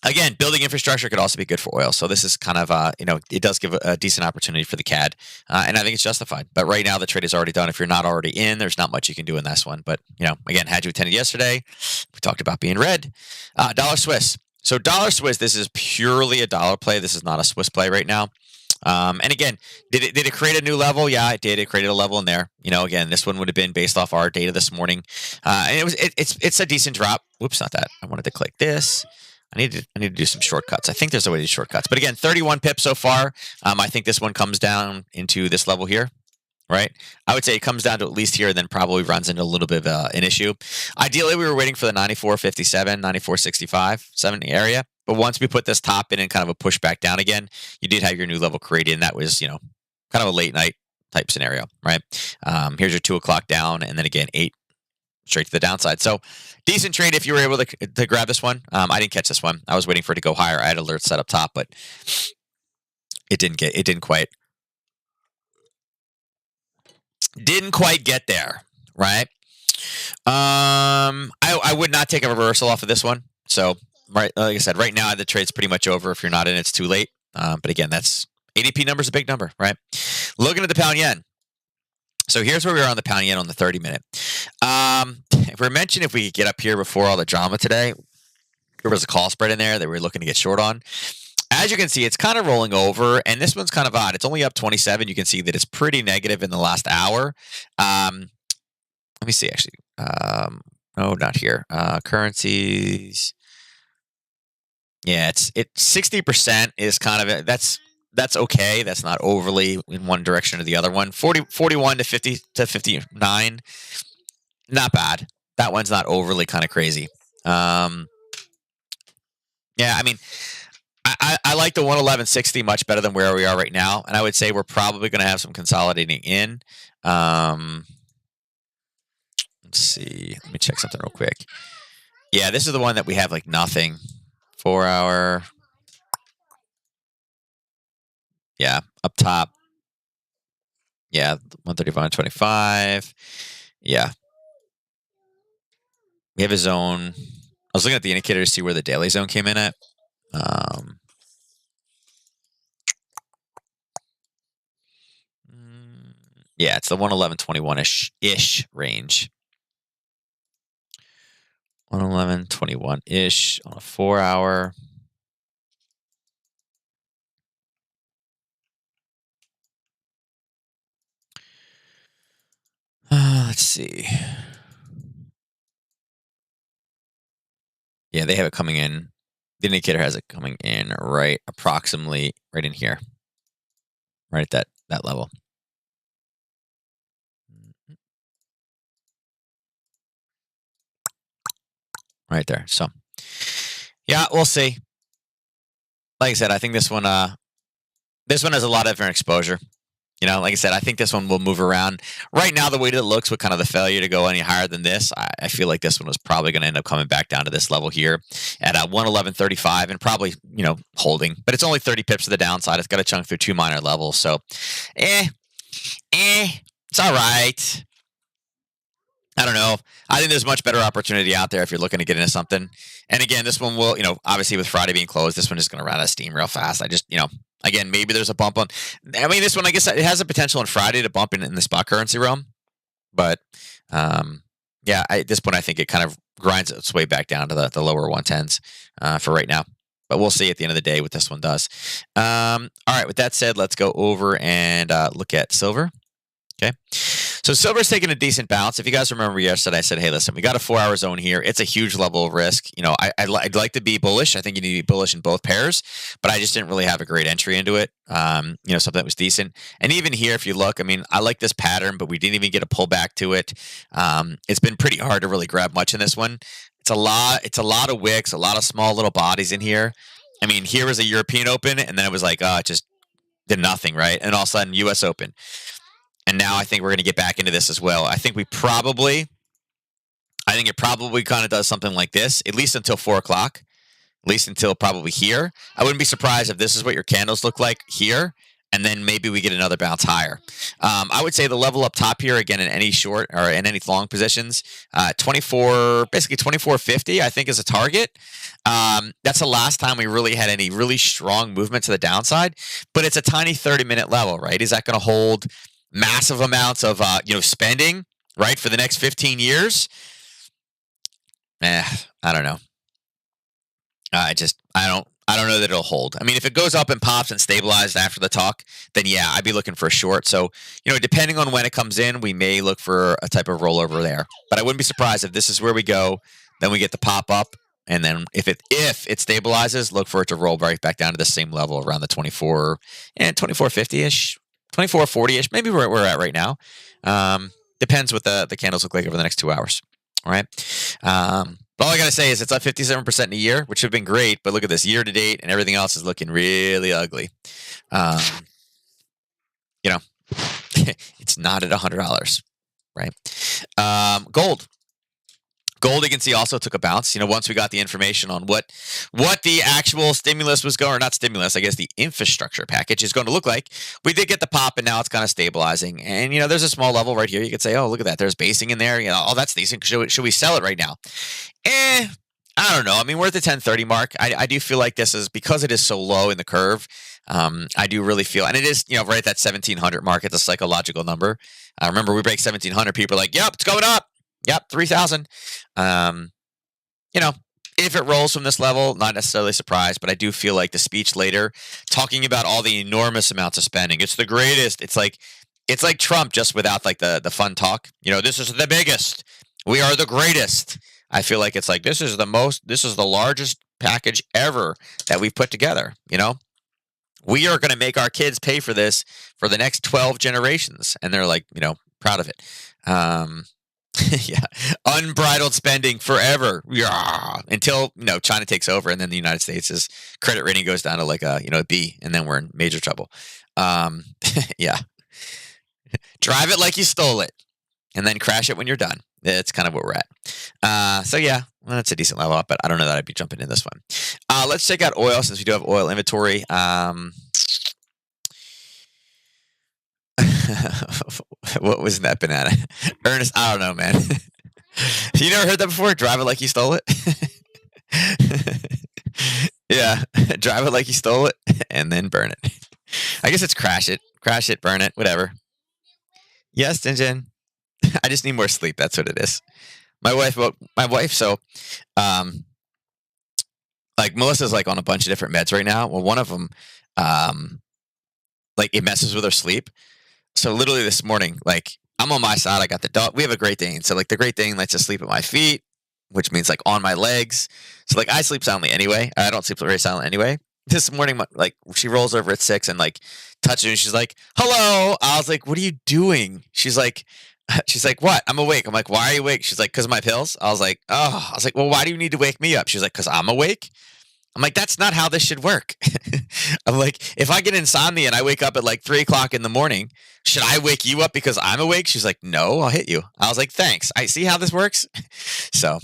again, building infrastructure could also be good for oil. So this is kind of, it does give a decent opportunity for the CAD, and I think it's justified. But right now, the trade is already done. If you're not already in, there's not much you can do in this one. But, again, had you attended yesterday, we talked about being red. Dollar Swiss. So dollar Swiss, this is purely a dollar play. This is not a Swiss play right now. And again, did it create a new level? Yeah, it did. It created a level in there. Again, this one would have been based off our data this morning, and it's a decent drop. Whoops, not that. I wanted to click this. I need to do some shortcuts. I think there's a way to do shortcuts. But again, 31 pips so far. I think this one comes down into this level here. Right, I would say it comes down to at least here, then probably runs into a little bit of an issue. Ideally, we were waiting for the 94.57, 94.65, 70 area. But once we put this top in and kind of a push back down again, you did have your new level created, and that was kind of a late night type scenario, right? Here's your 2 o'clock down, and then again 8 straight to the downside. So decent trade if you were able to grab this one. I didn't catch this one. I was waiting for it to go higher. I had alerts set up top, but it didn't quite get there, right? I would not take a reversal off of this one. So, right, like I said, right now the trade's pretty much over. If you're not in, it's too late. But again, that's ADP number is a big number, right? Looking at the pound yen. So here's where we are on the pound yen on the 30-minute. If we mentioned if we could get up here before all the drama today, there was a call spread in there that we were looking to get short on. As you can see, it's kind of rolling over, and this one's kind of odd. It's only up 27. You can see that it's pretty negative in the last hour. Let me see, actually. No, not here. Currencies. Yeah, it's 60% is kind of that's okay. That's not overly in one direction or the other one. 41 to 50 to 59, not bad. That one's not overly kind of crazy. Yeah, I mean, I like the 111.60 much better than where we are right now, and I would say we're probably going to have some consolidating in. Let's see. Let me check something real quick. Yeah, this is the one that we have like nothing. 4 hour. Yeah, up top. Yeah, 135.25. Yeah. We have a zone. I was looking at the indicator to see where the daily zone came in at. Yeah, it's the 111.21-ish range. 111.21-ish on a 4 hour. Let's see. Yeah, they have it coming in. The indicator has it coming in right approximately right in here. Right at that level. Right there. So, yeah, we'll see. Like I said, I think this one has a lot of different exposure. Like I said, I think this one will move around. Right now, the way that it looks with kind of the failure to go any higher than this, I feel like this one was probably going to end up coming back down to this level here at 111.35 and probably, holding. But it's only 30 pips to the downside. It's got to chunk through 2 minor levels. So, it's all right. I don't know. I think there's much better opportunity out there if you're looking to get into something. And again, this one will, obviously with Friday being closed, this one is going to run out of steam real fast. I just, again, maybe there's a bump on. I mean, this one, I guess it has a potential on Friday to bump in the spot currency realm. But yeah, at this point, I think it kind of grinds its way back down to the lower 110s for right now. But we'll see at the end of the day what this one does. All right, with that said, let's go over and look at silver. Okay. So silver's taking a decent bounce. If you guys remember yesterday, I said, hey, listen, we got a 4-hour zone here. It's a huge level of risk. I'd like to be bullish. I think you need to be bullish in both pairs, but I just didn't really have a great entry into it. Something that was decent. And even here, if you look, I mean, I like this pattern, but we didn't even get a pullback to it. It's been pretty hard to really grab much in this one. It's a lot of wicks, a lot of small little bodies in here. I mean, here was a European Open, and then it was like, it just did nothing, right? And all of a sudden, U.S. Open. And now I think we're going to get back into this as well. I think it probably kind of does something like this, at least until 4 o'clock, at least until probably here. I wouldn't be surprised if this is what your candles look like here, and then maybe we get another bounce higher. I would say the level up top here, again, in any short or in any long positions, basically 24.50, I think is a target. That's the last time we really had any really strong movement to the downside, but it's a tiny 30-minute level, right? Is that going to hold massive amounts of spending, right, for the next 15 years? I don't know. I don't know that it'll hold. I mean, if it goes up and pops and stabilized after the talk, then yeah, I'd be looking for a short. So, depending on when it comes in, we may look for a type of rollover there. But I wouldn't be surprised if this is where we go, then we get the pop up, and then if it stabilizes, look for it to roll right back down to the same level around the 24 and 24.50-ish. 24.40-ish, maybe where we're at right now. Depends what the candles look like over the next 2 hours. All right. But all I got to say is it's up 57% in a year, which would have been great. But look at this year to date, and everything else is looking really ugly. It's not at $100, right? Gold. Gold, you can see, also took a bounce. Once we got the information on what the actual stimulus was going, or not stimulus, I guess the infrastructure package is going to look like. We did get the pop, and now it's kind of stabilizing. And there's a small level right here. You could say, oh, look at that. There's basing in there. Oh, that's decent. Should we sell it right now? I don't know. I mean, we're at the 1030 mark. I do feel like this is because it is so low in the curve. I do really feel, and it is, right at that 1700 mark. It's a psychological number. Remember, we break 1700. People are like, yep, it's going up. Yep, 3,000. If it rolls from this level, not necessarily surprised, but I do feel like the speech later, talking about all the enormous amounts of spending, it's the greatest. It's like Trump, just without like the fun talk. This is the biggest. We are the greatest. I feel like it's like this is the largest package ever that we've put together. We are going to make our kids pay for this for the next 12 generations, and they're like, proud of it. Yeah, unbridled spending forever. Yeah. Until China takes over, and then the United States' credit rating goes down to like a B, and then we're in major trouble. Yeah, drive it like you stole it, and then crash it when you're done. That's kind of what we're at. So yeah, well, that's a decent level up, but I don't know that I'd be jumping in this one. Let's check out oil, since we do have oil inventory. What was that banana? Ernest, I don't know, man. You never heard that before? Drive it like you stole it? Yeah, drive it like you stole it, and then burn it. I guess it's crash it, burn it, whatever. Yes, Jinjin. I just need more sleep. That's what it is. My wife. So, like Melissa's like on a bunch of different meds right now. Well, one of them, like it messes with her sleep. So literally this morning, like I'm on my side. I got the dog. We have a Great Dane. So like the Great Dane lets us sleep at my feet, which means like on my legs. So like I sleep soundly anyway. I don't sleep very silent anyway. This morning, like she rolls over at 6 and like touches me. She's like, "Hello." I was like, "What are you doing?" She's like, "What? I'm awake." I'm like, "Why are you awake?" She's like, "'Cause of my pills." I was like, "Well, why do you need to wake me up?" She's like, "'Cause I'm awake." I'm like, that's not how this should work. I'm like, if I get insomnia and I wake up at like 3 o'clock in the morning, should I wake you up because I'm awake? She's like, no, I'll hit you. I was like, thanks. I see how this works. So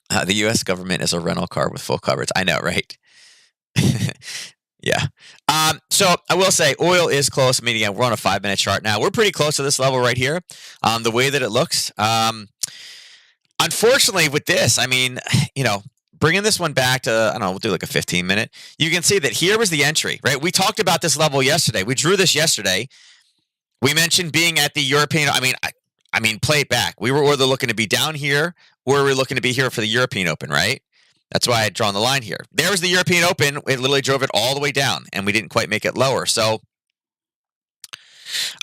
the U.S. government is a rental car with full coverage. I know, right? Yeah. So I will say oil is close. I mean, again, we're on a 5-minute chart now. We're pretty close to this level right here. The way that it looks. Unfortunately, with this, I mean, bringing this one back to, I don't know, we'll do like a 15-minute. You can see that here was the entry, right? We talked about this level yesterday. We drew this yesterday. We mentioned being at the European. I mean, play it back. We were either looking to be down here or we were looking to be here for the European Open, right? That's why I had drawn the line here. There was the European Open. It literally drove it all the way down, and we didn't quite make it lower. So,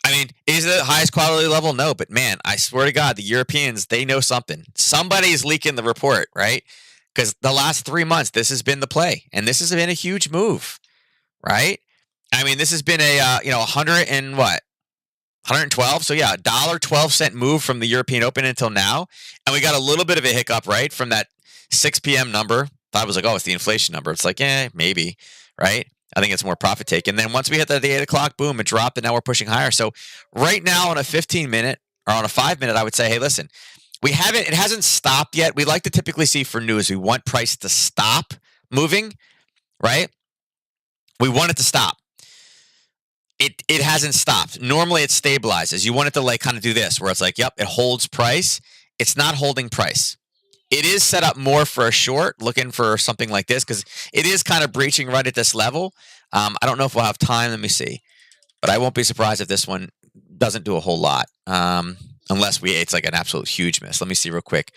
I mean, is it the highest quality level? No, but man, I swear to God, the Europeans, they know something. Somebody's leaking the report, right? Because the last 3 months, this has been the play, and this has been a huge move, right? I mean, this has been a 100 and what? 112. So yeah, $1.12 move from the European Open until now, and we got a little bit of a hiccup, right, from that 6 p.m. number. Thought it was like, oh, it's the inflation number. It's like, maybe, right? I think it's more profit taken. Then once we hit the 8 o'clock, boom, it dropped, and now we're pushing higher. So right now on a 15-minute or on a 5-minute, I would say, hey, listen, it hasn't stopped yet. We like to typically see for news, we want price to stop moving, right? We want it to stop. It hasn't stopped. Normally it stabilizes. You want it to like kind of do this, where it's like, yep, it holds price. It's not holding price. It is set up more for a short, looking for something like this, because it is kind of breaching right at this level. I don't know if we'll have time. Let me see. But I won't be surprised if this one doesn't do a whole lot, unless it's like an absolute huge miss. Let me see real quick.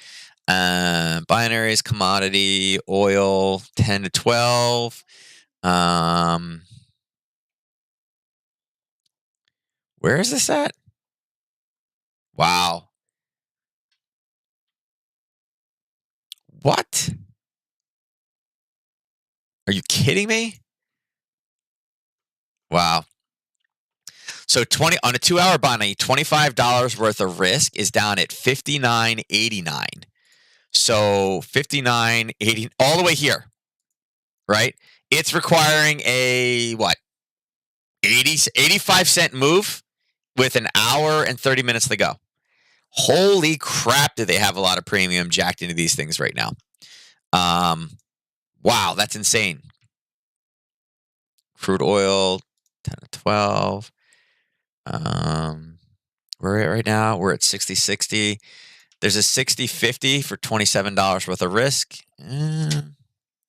Binaries, commodity, oil, 10 to 12. Where is this at? Wow. What? Are you kidding me? Wow. So 20 on a 2-hour Binary, $25 worth of risk is down at 59.89. So 59.80 all the way here, right? It's requiring a what? 85-cent move with an hour and 30 minutes to go. Holy crap, do they have a lot of premium jacked into these things right now. Wow, that's insane. Crude oil, 10 to 12. We're at right now, we're at 60-60. There's a 60-50 for $27 worth of risk.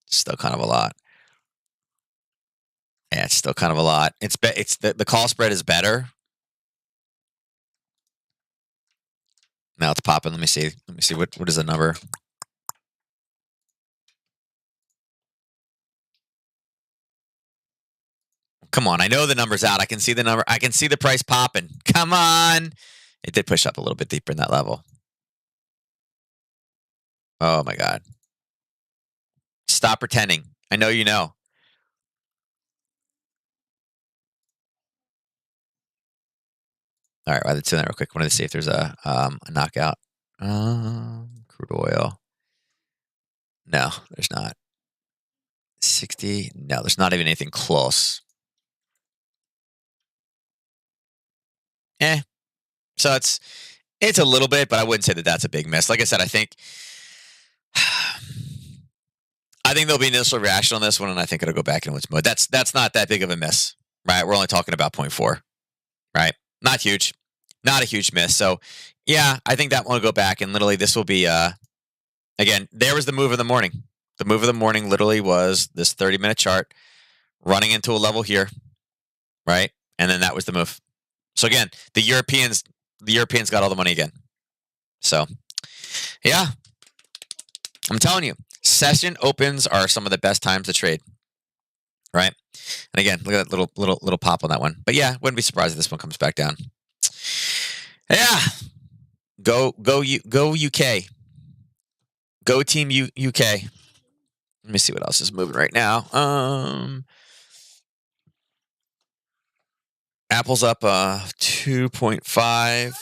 Still kind of a lot. Yeah, it's still kind of a lot. It's the call spread is better. Now it's popping. Let me see. What is the number? Come on, I know the number's out. I can see the number. I can see the price popping. Come on. It did push up a little bit deeper in that level. Oh my God. Stop pretending. I know you know. All right, let's do that real quick. Wanted to see if there's a knockout. Crude oil. No, there's not. 60. No, there's not even anything close. So it's a little bit, but I wouldn't say that that's a big miss. Like I said, I think there'll be initial reaction on this one, and I think it'll go back in its mode. That's not that big of a miss, right? We're only talking about 0.4, right? Not huge, not a huge miss. So yeah, I think that one will go back, and literally this will be again. There was the move of the morning. The move of the morning literally was this 30-minute chart running into a level here, right? And then that was the move. So again, the Europeans got all the money again. So yeah, I'm telling you, session opens are some of the best times to trade, right? And again, look at that little pop on that one. But yeah, wouldn't be surprised if this one comes back down. Yeah, go UK, go team UK. Let me see what else is moving right now. Apple's up 2.5.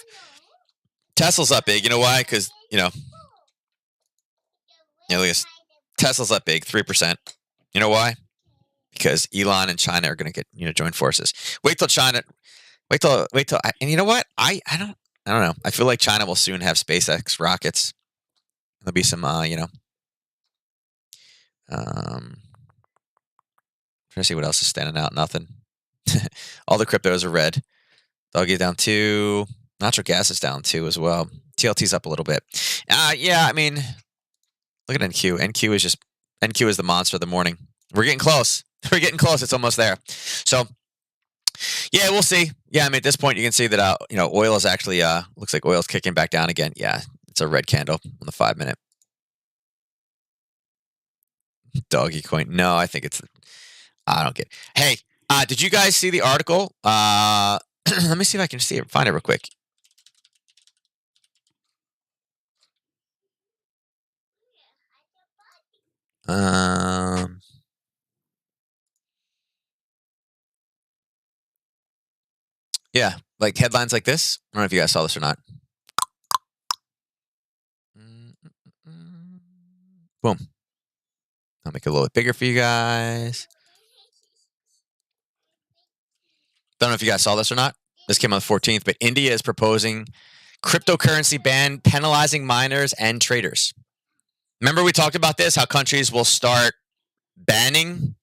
Tesla's up big. You know why? Because look at this. Tesla's up big, 3%. You know why? Because Elon and China are going to get join forces. Wait till China. Wait till. And you know what? I don't know. I feel like China will soon have SpaceX rockets. There'll be some trying Trying to see what else is standing out. Nothing. All the cryptos are red. Doggy down 2. Natural gas is down 2 as well. TLT's up a little bit. Yeah, I mean, look at NQ. NQ is the monster of the morning. We're getting close. We're getting close. It's almost there. So, yeah, we'll see. Yeah, I mean, at this point, you can see that oil is actually looks like oil's kicking back down again. Yeah, it's a red candle on the 5-minute. Doggy coin. No, I think I don't get it. Hey, did you guys see the article? Let me see if I can find it real quick. Yeah, like headlines like this. I don't know if you guys saw this or not. Boom. I'll make it a little bit bigger for you guys. Don't know if you guys saw this or not. This came on the 14th, but India is proposing cryptocurrency ban penalizing miners and traders. Remember we talked about this, how countries will start banning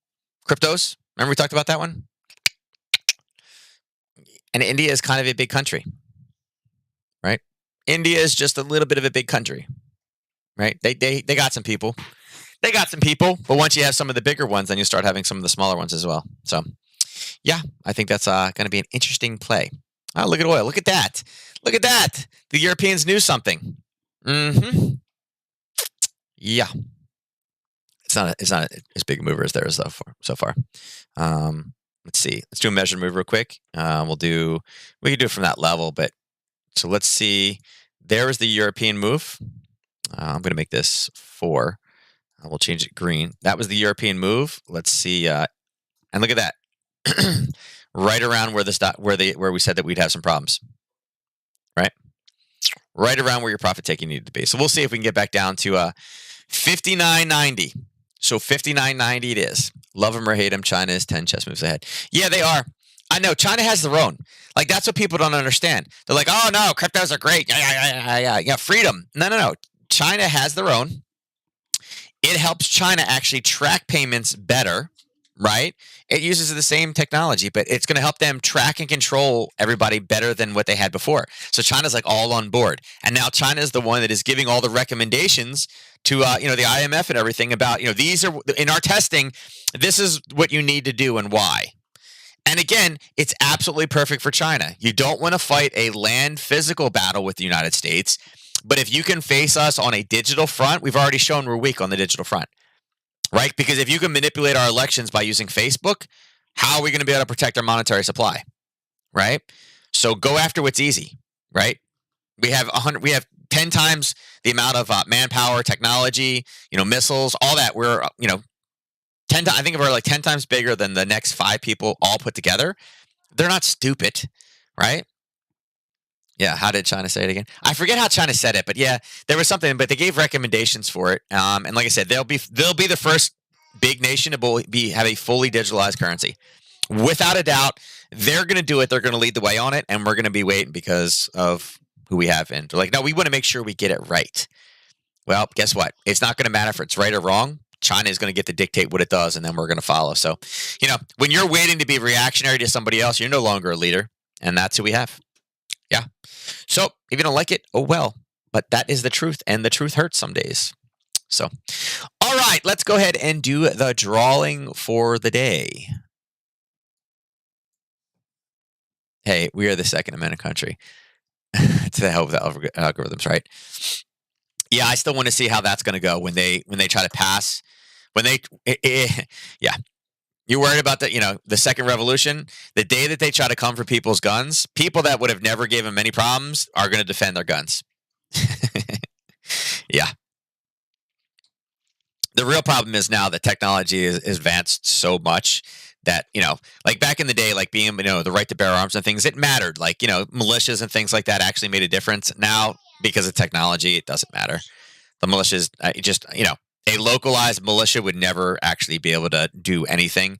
cryptos? Remember we talked about that one? And India is kind of a big country, right? India is just a little bit of a big country, right? They got some people. They got some people, but once you have some of the bigger ones, then you start having some of the smaller ones as well. So, yeah, I think that's going to be an interesting play. Oh, look at oil. Look at that. Look at that. The Europeans knew something. Mm-hmm. Yeah. It's not as big a mover as there is so far. Let's see. Let's do a measured move real quick. We can do it from that level, but so let's see. There is the European move. I'm going to make this 4. We'll change it green. That was the European move. Let's see. And look at that. Right around where where we said that we'd have some problems. Right around where your profit taking needed to be. So we'll see if we can get back down to 59.90. So 59.90 it is. Love them or hate them, China is 10 chess moves ahead. Yeah, they are. I know China has their own. Like that's what people don't understand. They're like, oh no, cryptos are great. Yeah, freedom. No. China has their own. It helps China actually track payments better, right? It uses the same technology, but it's going to help them track and control everybody better than what they had before. So China's like all on board. And now China is the one that is giving all the recommendations to the IMF and everything about, these are in our testing, this is what you need to do and why. And again, it's absolutely perfect for China. You don't want to fight a land physical battle with the United States. But if you can face us on a digital front, we've already shown we're weak on the digital front, right? Because if you can manipulate our elections by using Facebook, how are we going to be able to protect our monetary supply, right? So go after what's easy, right? We have 10 times the amount of manpower, technology, missiles, all that. We're 10. I think we're like 10 times bigger than the next 5 people all put together. They're not stupid, right? Yeah, how did China say it again? I forget how China said it, but yeah, there was something. But they gave recommendations for it, and like I said, they'll be the first big nation to have a fully digitalized currency, without a doubt. They're going to do it. They're going to lead the way on it, and we're going to be waiting because of who we have. And they're like, no, we want to make sure we get it right. Well, guess what? It's not going to matter if it's right or wrong. China is going to get to dictate what it does, and then we're going to follow. So, when you're waiting to be reactionary to somebody else, you're no longer a leader, and that's who we have. Yeah. So if you don't like it, oh well. But that is the truth, and the truth hurts some days. So, all right, let's go ahead and do the drawing for the day. Hey, we are the Second Amendment country. To the help of the algorithms, right? Yeah, I still want to see how that's going to go when they try to pass. Yeah. You worried about the second revolution? The day that they try to come for people's guns, people that would have never given them any problems are going to defend their guns. Yeah. The real problem is now that technology is advanced so much that, like back in the day, like being, the right to bear arms and things, it mattered. Like, militias and things like that actually made a difference. Now, because of technology, it doesn't matter. The militias, a localized militia would never actually be able to do anything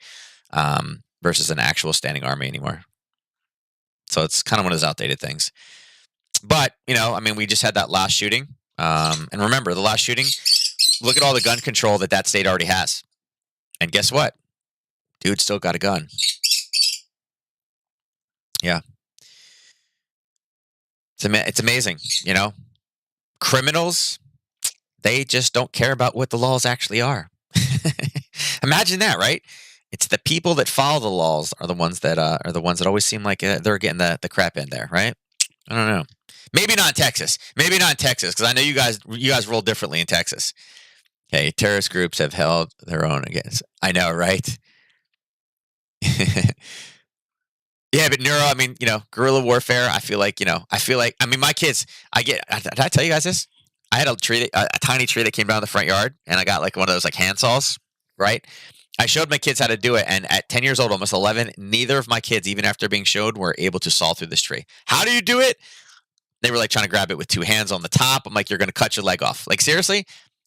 versus an actual standing army anymore. So it's kind of one of those outdated things. But, we just had that last shooting. And remember, the last shooting, look at all the gun control that state already has. And guess what? Dude still got a gun. Yeah. It's amazing, you know? Criminals, they just don't care about what the laws actually are. Imagine that, right? It's the people that follow the laws are the ones that always seem like they're getting the crap in there, right? I don't know. Maybe not in Texas. Maybe not in Texas because I know you guys roll differently in Texas. Okay, terrorist groups have held their own against. I know, right? Yeah, but neuro, I mean, guerrilla warfare. I mean, my kids. Did I tell you guys this? I had a tree, a tiny tree that came down the front yard, and I got like one of those like handsaws, right? I showed my kids how to do it, and at 10 years old, almost 11, neither of my kids, even after being showed, were able to saw through this tree. How do you do it? They were like trying to grab it with two hands on the top. I'm like, you're going to cut your leg off. Like, seriously?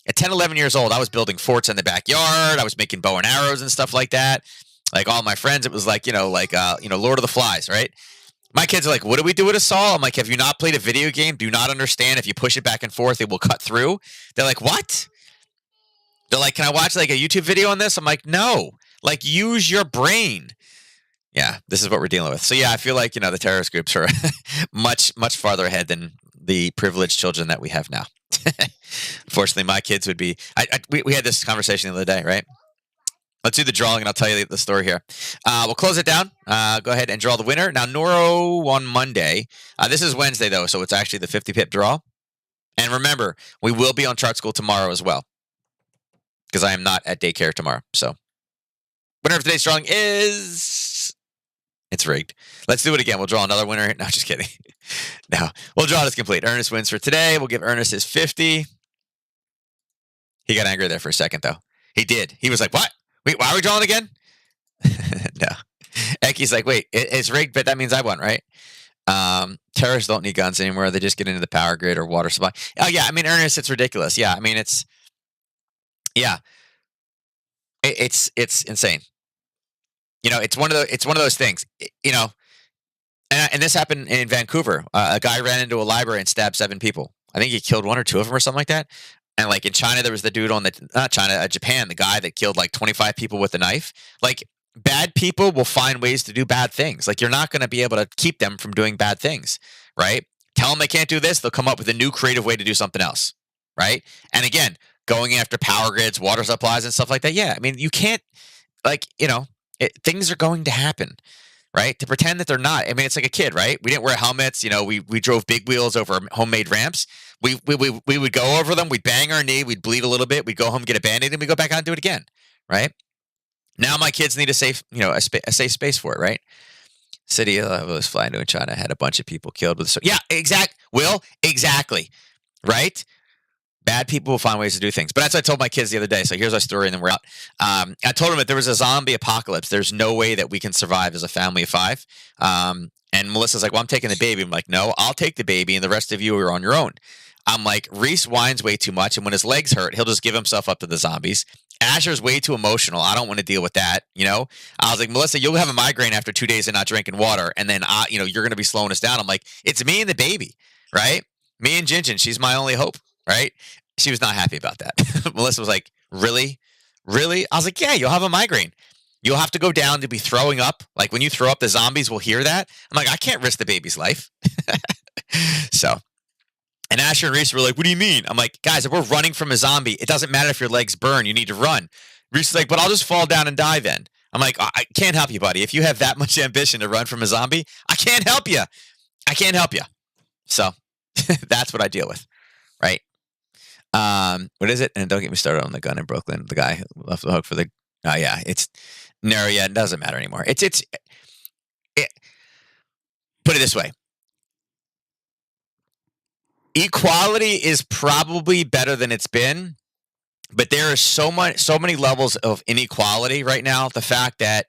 At 10, 11 years old, I was building forts in the backyard. I was making bow and arrows and stuff like that. Like all my friends, it was like, Lord of the Flies, right? My kids are like, what do we do with a saw? I'm like, have you not played a video game? Do you not understand if you push it back and forth, it will cut through? They're like, what? They're like, can I watch like a YouTube video on this? I'm like, no. Like, use your brain. Yeah, this is what we're dealing with. So yeah, I feel like, the terrorist groups are much, much farther ahead than the privileged children that we have now. Unfortunately, my kids would be. We had this conversation the other day, right? Let's do the drawing, and I'll tell you the story here. We'll close it down. Go ahead and draw the winner. Now, Noro on Monday. This is Wednesday, though, so it's actually the 50-pip draw. And remember, we will be on Chart School tomorrow as well, because I am not at daycare tomorrow. So, winner of today's drawing is... It's rigged. Let's do it again. We'll draw another winner. No, just kidding. No, we'll draw this complete. Ernest wins for today. We'll give Ernest his 50. He got angry there for a second, though. He did. He was like, what? Wait, why are we drawing again? No. Eki's like, wait, it's rigged, but that means I won, right? Terrorists don't need guns anymore. They just get into the power grid or water supply. Oh, yeah. I mean, Ernest, it's ridiculous. Yeah. I mean, it's insane. It's one of those things, and this happened in Vancouver. A guy ran into a library and stabbed 7 people. I think he killed 1 or 2 of them or something like that. And like in China, there was the dude Japan, the guy that killed like 25 people with a knife. Like, bad people will find ways to do bad things. Like, you're not going to be able to keep them from doing bad things, right? Tell them they can't do this, they'll come up with a new creative way to do something else, right? And again, going after power grids, water supplies, and stuff like that. Yeah, I mean, you can't, things are going to happen, right? To pretend that they're not. I mean, it's like a kid, right? We didn't wear helmets. We drove big wheels over homemade ramps. We would go over them. We'd bang our knee. We'd bleed a little bit. We'd go home, get a Band-Aid, and we go back out and do it again, right? Now my kids need a safe, a safe space for it, right? City was flying to China, had a bunch of people killed with. Yeah, exactly, right? Bad people will find ways to do things. But that's what I told my kids the other day. So here's our story, and then we're out. I told them that there was a zombie apocalypse. There's no way that we can survive as a family of 5. And Melissa's like, well, I'm taking the baby. I'm like, no, I'll take the baby, and the rest of you are on your own. I'm like, Reese whines way too much, and when his legs hurt, he'll just give himself up to the zombies. Asher's way too emotional. I don't want to deal with that, I was like, Melissa, you'll have a migraine after 2 days of not drinking water, and then, you're going to be slowing us down. I'm like, it's me and the baby, right? Me and Jinjin. She's my only hope, right? She was not happy about that. Melissa was like, really? Really? I was like, yeah, you'll have a migraine. You'll have to go down to be throwing up. Like, when you throw up, the zombies will hear that. I'm like, I can't risk the baby's life. So, and Asher and Reese were like, what do you mean? I'm like, guys, if we're running from a zombie, it doesn't matter if your legs burn. You need to run. Reese is like, but I'll just fall down and die then. I'm like, I can't help you, buddy. If you have that much ambition to run from a zombie, I can't help you. I can't help you. So that's what I deal with, right? What is it? And don't get me started on the gun in Brooklyn. The guy who left the hook for the. Yeah, it's no, yeah, it doesn't matter anymore. It. Put it this way: equality is probably better than it's been, but there are so many levels of inequality right now. The fact that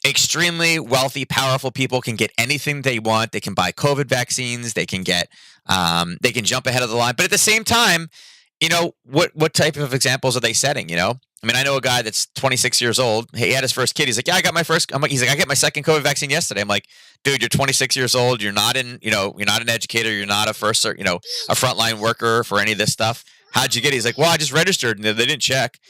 extremely wealthy, powerful people can get anything they want. They can buy COVID vaccines. They can get. They can jump ahead of the line. But at the same time, what type of examples are they setting? I mean, I know a guy that's 26 years old. He had his first kid. He's like, yeah, I got my first. He's like, I got my second COVID vaccine yesterday. I'm like, dude, you're 26 years old. You're not you're not an educator. You're not a frontline worker for any of this stuff. How'd you get it? He's like, well, I just registered and they didn't check.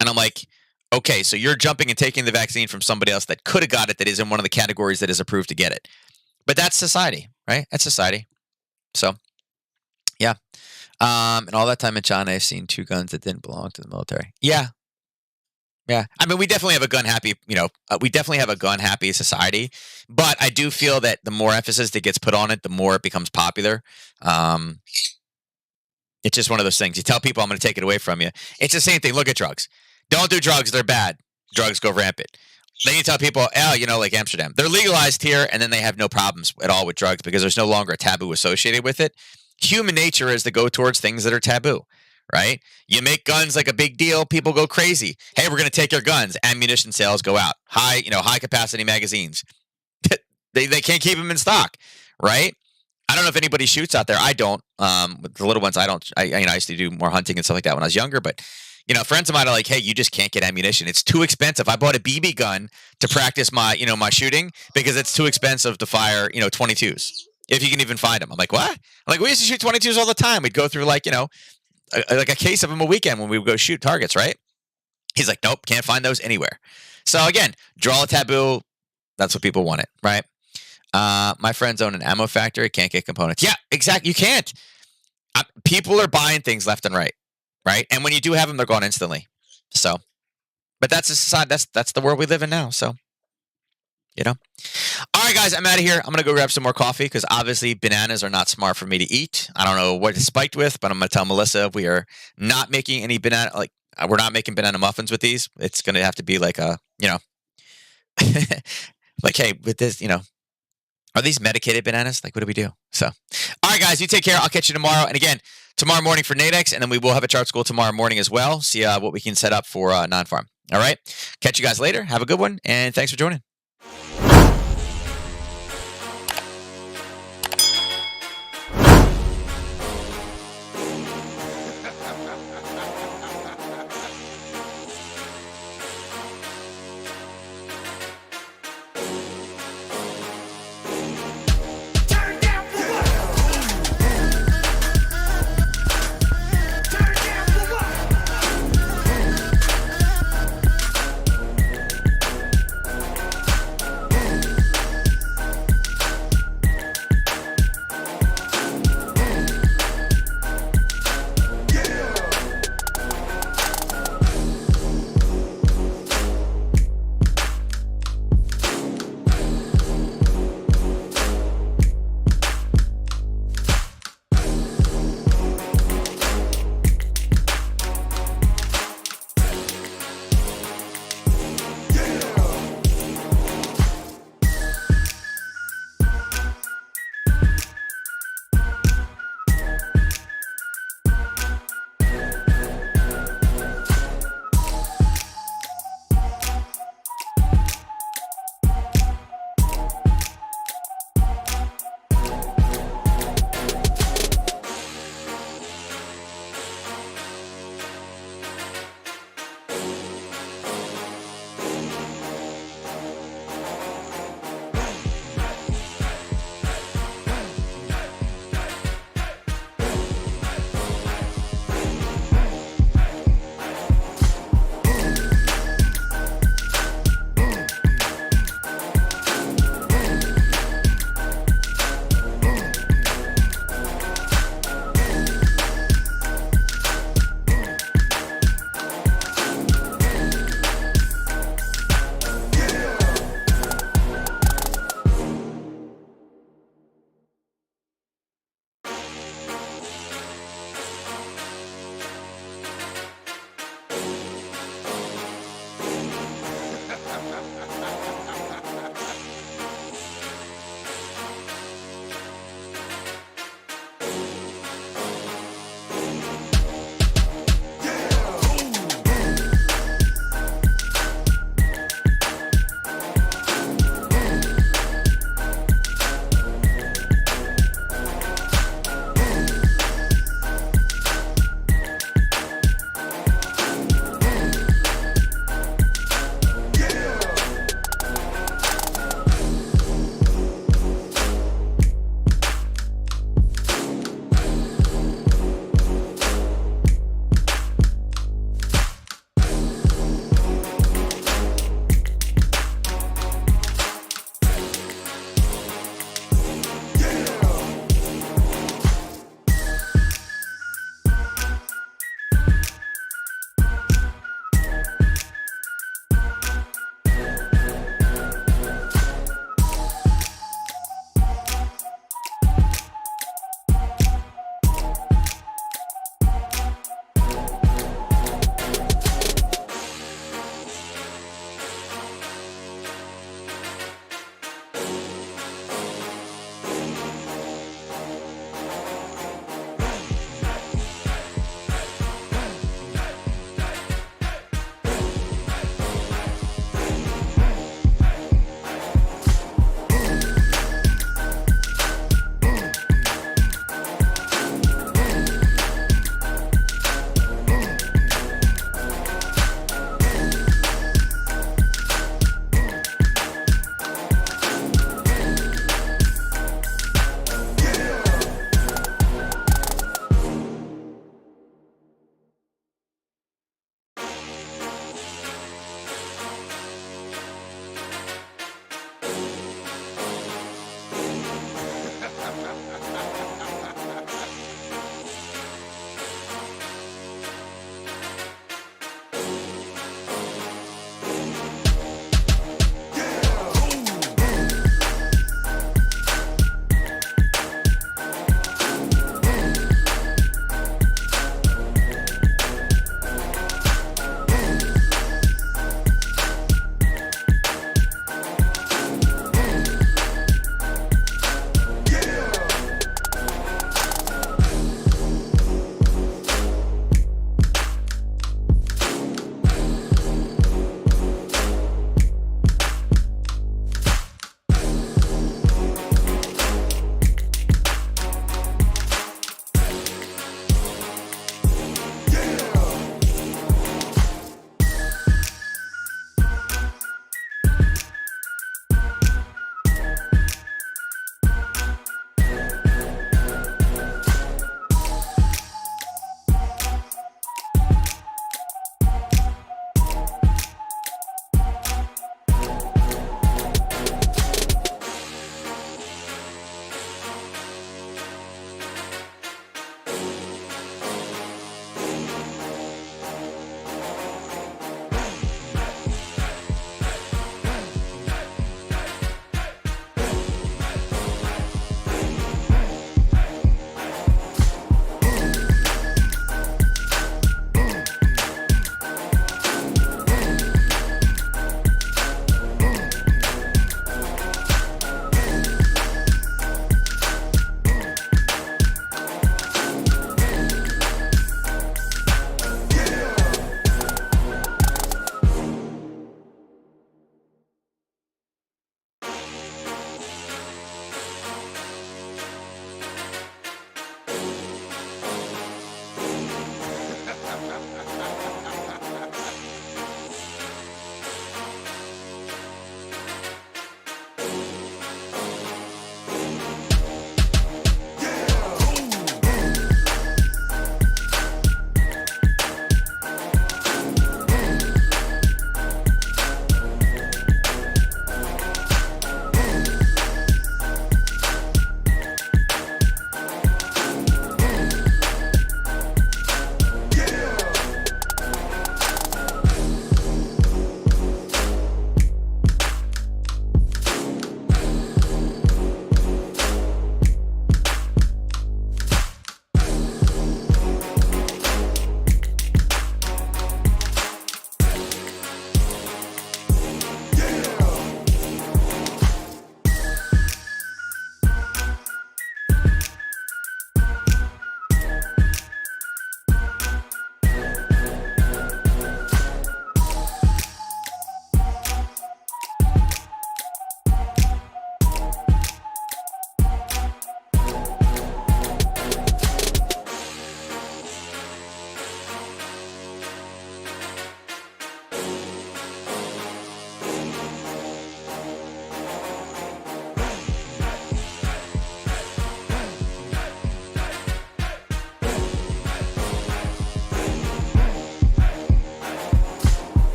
And I'm like, Okay, so you're jumping and taking the vaccine from somebody else that could have got it that is in one of the categories that is approved to get it. But that's society, right? That's society. So, yeah. And all that time in China, I've seen 2 guns that didn't belong to the military. Yeah, yeah. I mean, we definitely have a gun happy, we definitely have a gun happy society. But I do feel that the more emphasis that gets put on it, the more it becomes popular. Um, it's just one of those things. You tell people I'm going to take it away from you. It's the same thing. Look at drugs. Don't do drugs. They're bad. Drugs go rampant. Then you tell people, oh, like Amsterdam, they're legalized here, and then they have no problems at all with drugs because there's no longer a taboo associated with it. Human nature is to go towards things that are taboo, right? You make guns like a big deal, people go crazy. Hey, we're going to take your guns. Ammunition sales go out. High capacity magazines. they can't keep them in stock, right? I don't know if anybody shoots out there. I don't. With the little ones, I don't. I used to do more hunting and stuff like that when I was younger, but friends of mine are like, hey, you just can't get ammunition. It's too expensive. I bought a BB gun to practice my shooting because it's too expensive to fire, 22s. If you can even find them. I'm like, what? I'm like, we used to shoot 22s all the time. We'd go through like a case of them a weekend when we would go shoot targets, right? He's like, nope, can't find those anywhere. So again, draw a taboo. That's what people want it, right? My friends own an ammo factory. Can't get components. Yeah, exactly. You can't. People are buying things left and right. Right, and when you do have them, they're gone instantly. So, but that's a society. That's the world we live in now. So, all right, guys, I'm out of here. I'm gonna go grab some more coffee because obviously bananas are not smart for me to eat. I don't know what it's spiked with, but I'm gonna tell Melissa we are not making any banana. We're not making banana muffins with these. It's gonna have to be like like, hey, with this, are these medicated bananas? Like, what do we do? So, all right, guys, you take care. I'll catch you tomorrow. And again, tomorrow morning for Nadex, and then we will have a chart school tomorrow morning as well. See what we can set up for non-farm. All right. Catch you guys later. Have a good one, and thanks for joining.